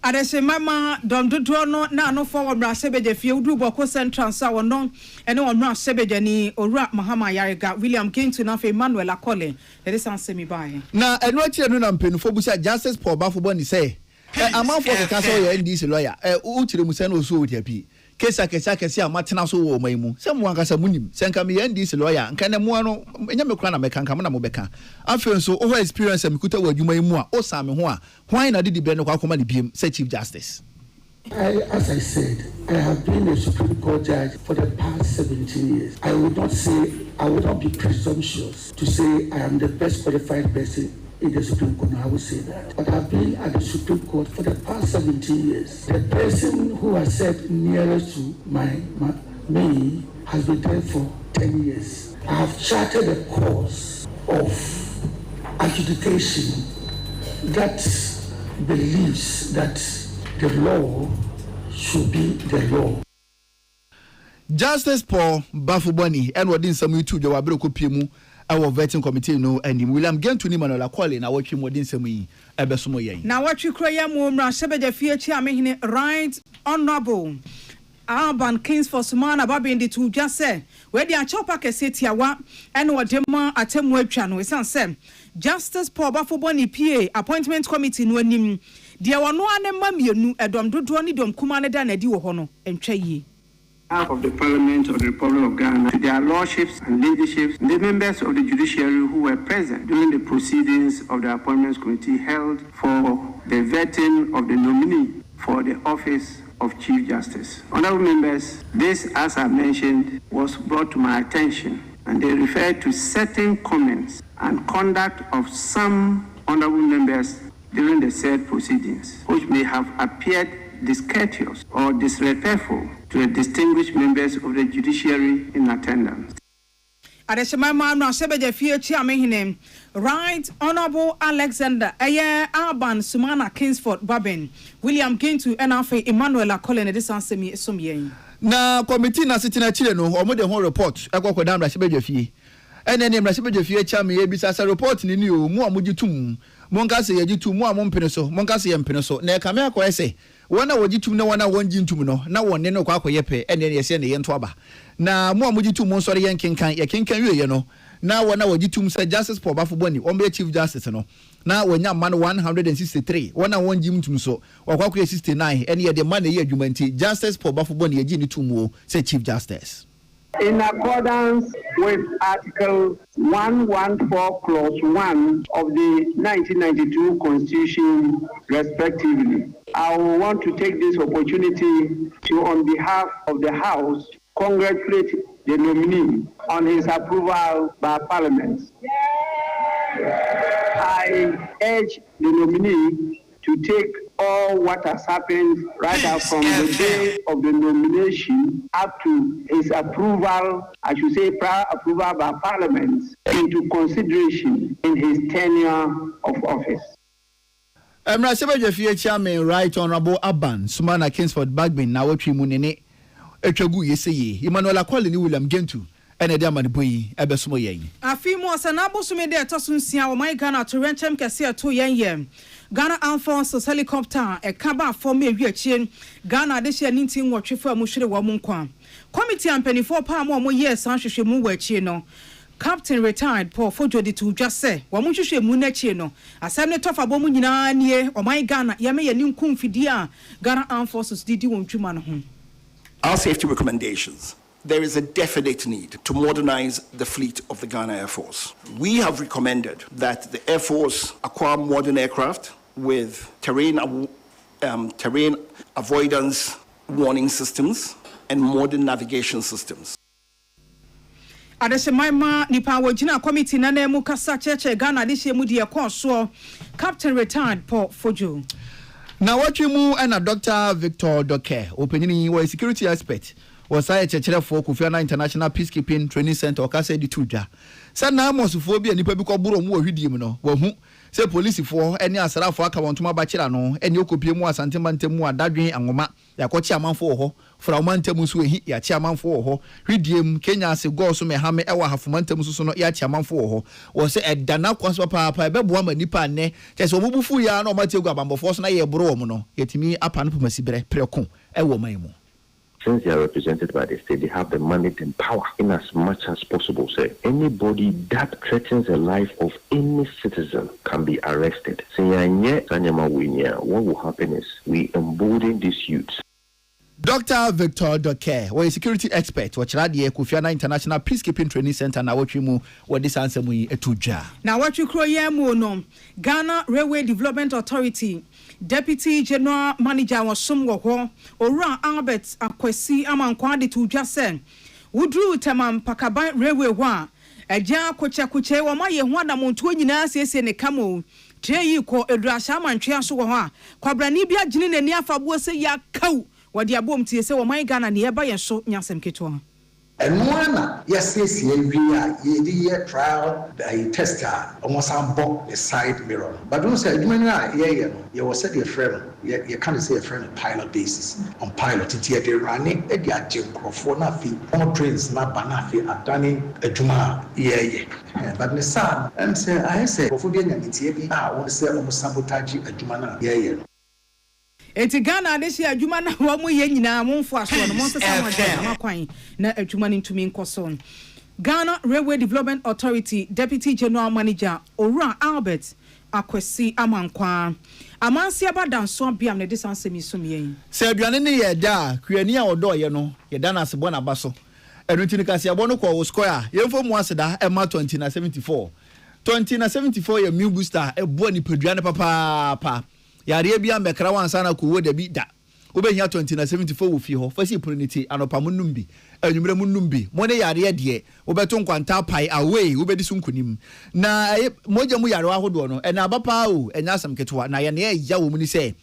Adeshemama dom dodo no na no for wabra sebeje fie udu boko central sa wono ene wonra sebeje ni owura Mahama Yarega William Kintu na fe Emmanuel Akole there is ansemi bae na eno akire no na mpenufo busa Justice Paul Bafuboni say amount for the castle your NDC lawyer uchire musa no so otiapi kesa amatena so wo maimu se mo ankasa munim se nka me NDC lawyer nka na mo ano enya me kura na meka nka mo na mo beka afen so over experience am kuta wadwuma imu a o same ho a hwan na didi bre no kwa koma ne biem say Chief Justice. As I said, I have been a Supreme Court judge for the past 17 years. I would not be presumptuous to say I am the best qualified person in the Supreme Court. I would say that. But I've been at the Supreme Court for the past 17 years. The person who has sat nearest to me has been there for 10 years. I have charted a course of adjudication that believes that the law should be the law. Justice Paul Bafuboni and what in some YouTube jawabro kopiemu our vetting committee no and William Gentuni Manola Kwale na watch him within some ebesumo yen. Na watch you cry mu mra sebeje fie chi amehine right honorable Alban Kings for Sumana Babi ndi to just say where the achopa kese tiawa and wadema atemu atwa no esan say Justice Paul Bafuboni PA appointment committee no anim dia wano anema mienu edom dodo ni dom kumane da na di wo ho no entwa yi. Of the Parliament of the Republic of Ghana, to their lordships and leaderships, the members of the judiciary who were present during the proceedings of the Appointments Committee held for the vetting of the nominee for the office of Chief Justice. Honorable members, this, as I mentioned, was brought to my attention, and they referred to certain comments and conduct of some honorable members during the said proceedings, which may have appeared discourteous or disrespectful to the distinguished members of the judiciary in attendance. Right Honorable Alexander Alban Sumana Kingsford Babin William Gintu NFA Emmanuel Colin this answer me some na committee na sitting at Chile no omo de whole report ekoko down Rashibeje fie ene ne Rashibeje fie cha me ebisa sa report ni o mu amugitum monka se yagitum mu amompene so monka se yempene so na kame akoyese wona wogitum ne wona wongintum no na wonne no kwa akoyepe ene ne yese ne yento aba na mu amugitum mo nsore yenkenkan yekenkan wiye no na wona wogitum say justice for bafoboni ombe chief justice no na wonya man 163 wona wongintum so wakwakoye 69 ene ye de man ye adwumanti justice for bafoboni ye gi ni tumu say chief justice. In accordance with Article 114 Clause 1 of the 1992 Constitution, respectively, I will want to take this opportunity to, on behalf of the House, congratulate the nominee on his approval by Parliament. I urge the nominee to take all what has happened right up from the day of the nomination up to his approval, I should say prior approval by Parliament, into consideration in his tenure of office. Rashibeje Chairman Right Honorable Alban Sumana Kingsford Bagbin na wotwi mu nene etwagu yeseye Emmanuel Colin William Gentu ene de amane boyi ebesomo yen afi mo sanabo sume de tosunsia o my Ghana to renchem kese ato yen Ghana Armed Forces helicopter e kaba form ewiachie Ghana de hye nintin wotwefo amuhwere wo mu nkwa committee ampanifo pa mo yes anhwehwe mu wachie no Captain retired Paul Fojodi to just say wo mu hwehwe mu nachie no asem ne tofa bo mu nyina nie o my Ghana ye me ye ninkum fidi a Ghana Armed Forces didi won twuma no ho. Our safety recommendations. There is a definite need to modernize the fleet of the Ghana Air Force. We have recommended that the Air Force acquire modern aircraft with terrain avoidance warning systems and modern navigation systems. Adesemaima nipa wajina committee na nemu kasa cheche Ghana dishe mu de so Captain retired Paul Fojo. Na watwi mu na Dr. Victor Doke openyini wa security expert wasaya chechere Kofi International Peacekeeping Training Center okase di tuja sana amosufo bi anipa bi ko buro mu ohwidiem no wahu se police fo eni asrafo aka wontoma ba kira no eni okopie mu asantemantem adadwen angoma yakochi amanfo ho fra omantem so ehi ya chi amanfo ho hwidiem Kenya se go so mehame ewa hafomantem so no ya chi amanfo ho wo se edana kwaso papa ebeboa manipa ne kese obubufu ya na omategu abambofo so na ye buro wo no yetimi apa no pomasibre preko ewo maimu. Since they are represented by the state, they have the mandate and power in as much as possible. Say anybody that threatens the life of any citizen can be arrested. What will happen is we embolden these youths. Dr. Victor Doke, a security expert, watch Radio Kofi International Peacekeeping Training Center na watch mu what this answer mu etuja. Na watch you crow yemu no Ghana Railway Development Authority Deputy General Manager was somewhere Ora Albert Akwesi Amankwade to just say Wudru Tamam Pakaban Railway wa Eja Kuche wa ma ye hwada montuo nyina siesie ne kamo treyi ko Edrasha mantwea so wo ha kwabrani bia gine nani afabo se ya kaw wadi abom tie se wo man Ghana ne eba ye so nyasem keto and one yes ye trial the tester almost unbox the side mirror but don't say you was said your friend you can't say a friend on pilot basis on pilot it they running e dia microphone na fi on trains na banafi adani adwuma but the son and say I say for be nya ntie bi won say sabotage adwuma na Eti Ghana adesi adwuma na wo mu ye nyina monfo aso no monse sa makwan na adwuma ni ntumi nkoso. Ghana Railway Development Authority Deputy General Manager Ora Albert Akwesi Amankwa. Amansi abadanso biam ne disanse mi sumye. Se aduane ne ye da kuani a odo ye no ye da na sebo na baso. Enu ntini kasi abo no ko square ye mfo mu aseda e ma 2074. 2074 ye new booster e bo ni paduane papa. Yare bia mbekra wansa na ko woda bi da. Obehia 2074 wo fi ho fasi proniti anopamunum bi anwumre mu numbi mo ne yare de obeto nkwanta pai away obedi sunkunim na moja mu yare ahodo no na abapa o enya asam ketwa na ye ne ya wo mu ni se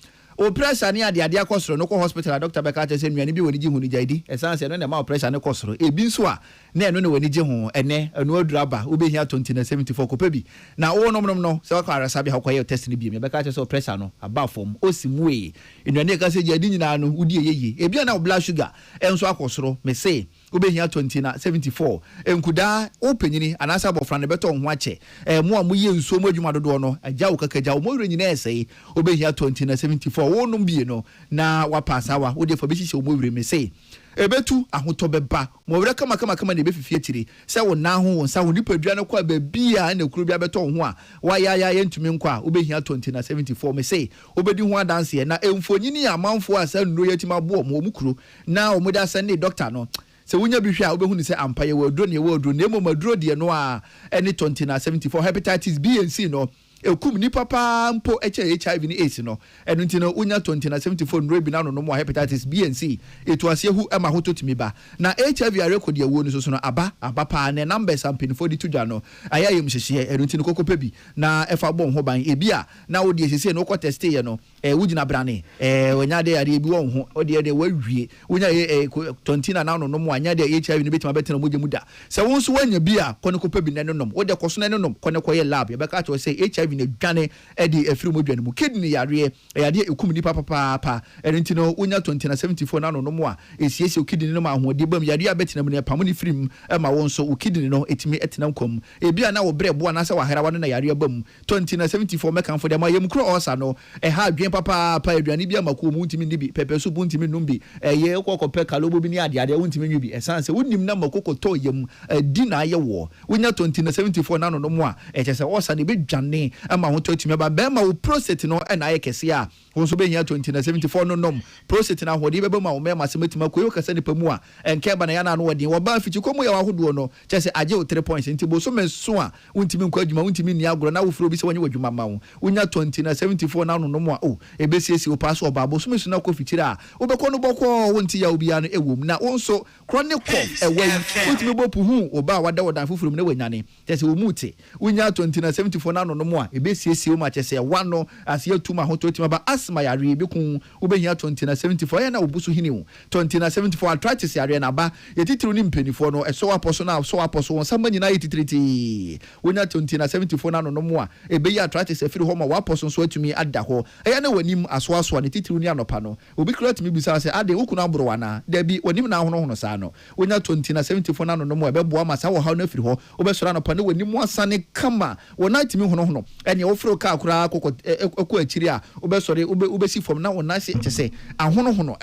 o pressure ni ade akosoro no ko hospital doctor beka ta se nnuane bi woni gi hu ni jaidi esanse no na ma pressure ne kosoro ebi nso a na eno ne woni gi hu ene eno aduraba obehia 2074 ko pebi na wo nom no se wakara sabi ha kwaye test ni bi me beka ta se pressure no aba form osimwe nnuane ka se jaidi nyina no udi yeye ebi na blood sugar enso akosoro me say obehia 2074 enkuda openyini anasa bofra ne beto ho ache mo a mo ye nsuo mo adwuma dodo no agya wo kakaja wo mo wure nyina esei obehia 2074 wonum bie no na wapasa wa wo de fa behihye wo mo wure me sei ebetu ahoto beba mo wure kama ne befifie tiri se wo na ho wonsa wo nipadua no kwa ba bia na kuro bia beto ho a wa ya yentumi nkwa obehia 2074 me sei obedi ho adanse na emfonyini amanfo asa nnuro yatima bo mo kuro na o mo da sane doctor no se wunya bi hwe a obehu ni se ampaye wadro ne wadro na emo madro de no a any 2074 hepatitis B and C no ekum ni papa mpo HIV ni AIDS no enu ntino unya 2074 nro bi na no mo hepatitis B and C etu ase hu ema ho totimi ba na HIV are record ye wo ni so no aba pa ne numbers ampin 42 dwa no aya yem hyehye enu ntino kokopa bi na efa bon ho ban ebi a na wo de hyehye no ko test ye no wugina brane wonya de are bi wo ho o de wawie wonya 20 na no mo anya de HIV ni betima betena mo da se wo nso wanya bi a kono kopa bi ne no wo de koso ne no kono koye lab ye beka to say HIV ne dwane edi efiri mo dwane mu kidney yare yade ekum ni papa erentino unya 2074 na no mo a esiesi kidney no ma ahode bam yade abetina mu ne pam ni firim ma won so kidney no etimi etina nkom ebia na wo brebo na se wa hera wa na yare bam 2074 mekan fo de ma yem kro osa no ha adwen papa edwane bia mako mu ntimi ndibi pepe so bu ntimi numbi ye kokope kalobo bi ni ade wuntimi nwi esanse wonim na makoko to yem di na ye wo unya 2074 na no mo a echese osa de be dwane ama ho to tumi ba be ma wo prostate no na aye kese a wo so be nya 2074 no nom prostate na hode be ma wo me ma se metima ko yo kase ne pamu a enke ba na ya na no wode wo ba fiti komu ya wa hodo no chese aje wo 3 points nti bo so menso a wontimi nkwa adwuma wontimi ni agoro na wo furo bi se wonye wadwuma ma wo unya 2074 na no nom a ebesiesi wo pass oba bo so menso na ko fitira a wo be ko no bokọ wonti ya obi ya no ewom na wo nso chronic cough ewe wontimi bopu hu oba wada wodan fufurum na wanyane chese wo muti unya 2074 na no nom a ebesiesi wo ma chese wano asie tuma ho to tima ba asma yare bi kun ubehia 2074 ya na obusu hini wo 2074 arthritis yare na ba yetitiru ni mpenifo no eso aposo na so aposo won samba nyina yetitiriti unya 2074 na no nom a ebeyi arthritis afiri ho ma waposo so atumi adda ho ya na wanim aso ne titiru ni anopa no obi krat mi bisa se ade okunu abro wana da bi wanim na hono sa no unya 2074 na no nom a bebo ama sa wo ha na afiri ho obesora anopa ne wanim asane kama wona timi hono ene ofro ka akura akoko akiri a obesore obesi fom na wona se chese ahono hono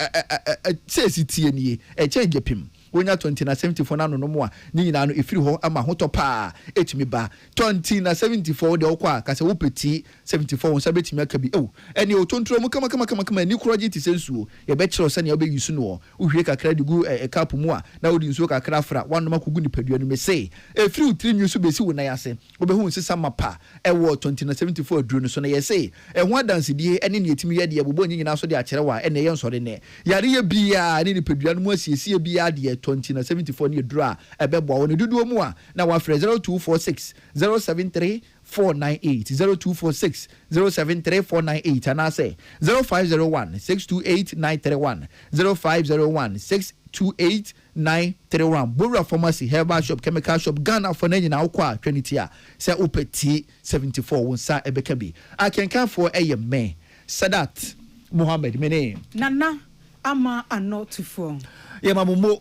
se sitie nie change pim wonya 2074 na no mo a ni nyina no efiri ho ama hoto pa etumi ba 2074 de okwa ka se wopeti 74 won sabetimi aka bi ene otontro mu kama ni kroji ti sensuo ye be kire se ne obe yusu no uhwie kakra de gu cup mu a na wodi nsuo kakra fra wanu makogu ni padua no me sei efiri utri nyusu besi wona yase obehu nsesa mapa ewo 2074 duro no so na ye sei ho adanse die ene ne etimi ye de bobo nyina so de akere wa ene ye nsore ne yare ye bia ne padua no mu asiesie bia de 2074 ni dura ebebo woni dudu mu a na wa frɛ 0246 073 498 0246 073 498 and I say 0501 628 931 0501 628 931 Bora Pharmacy Herbal Shop Chemical Shop Ghana for na nyina akwa twenty a say opeti 74 wonsa ebekabi akenkan for me Sadat Muhammad mene Nana ama anotufo ye mamumo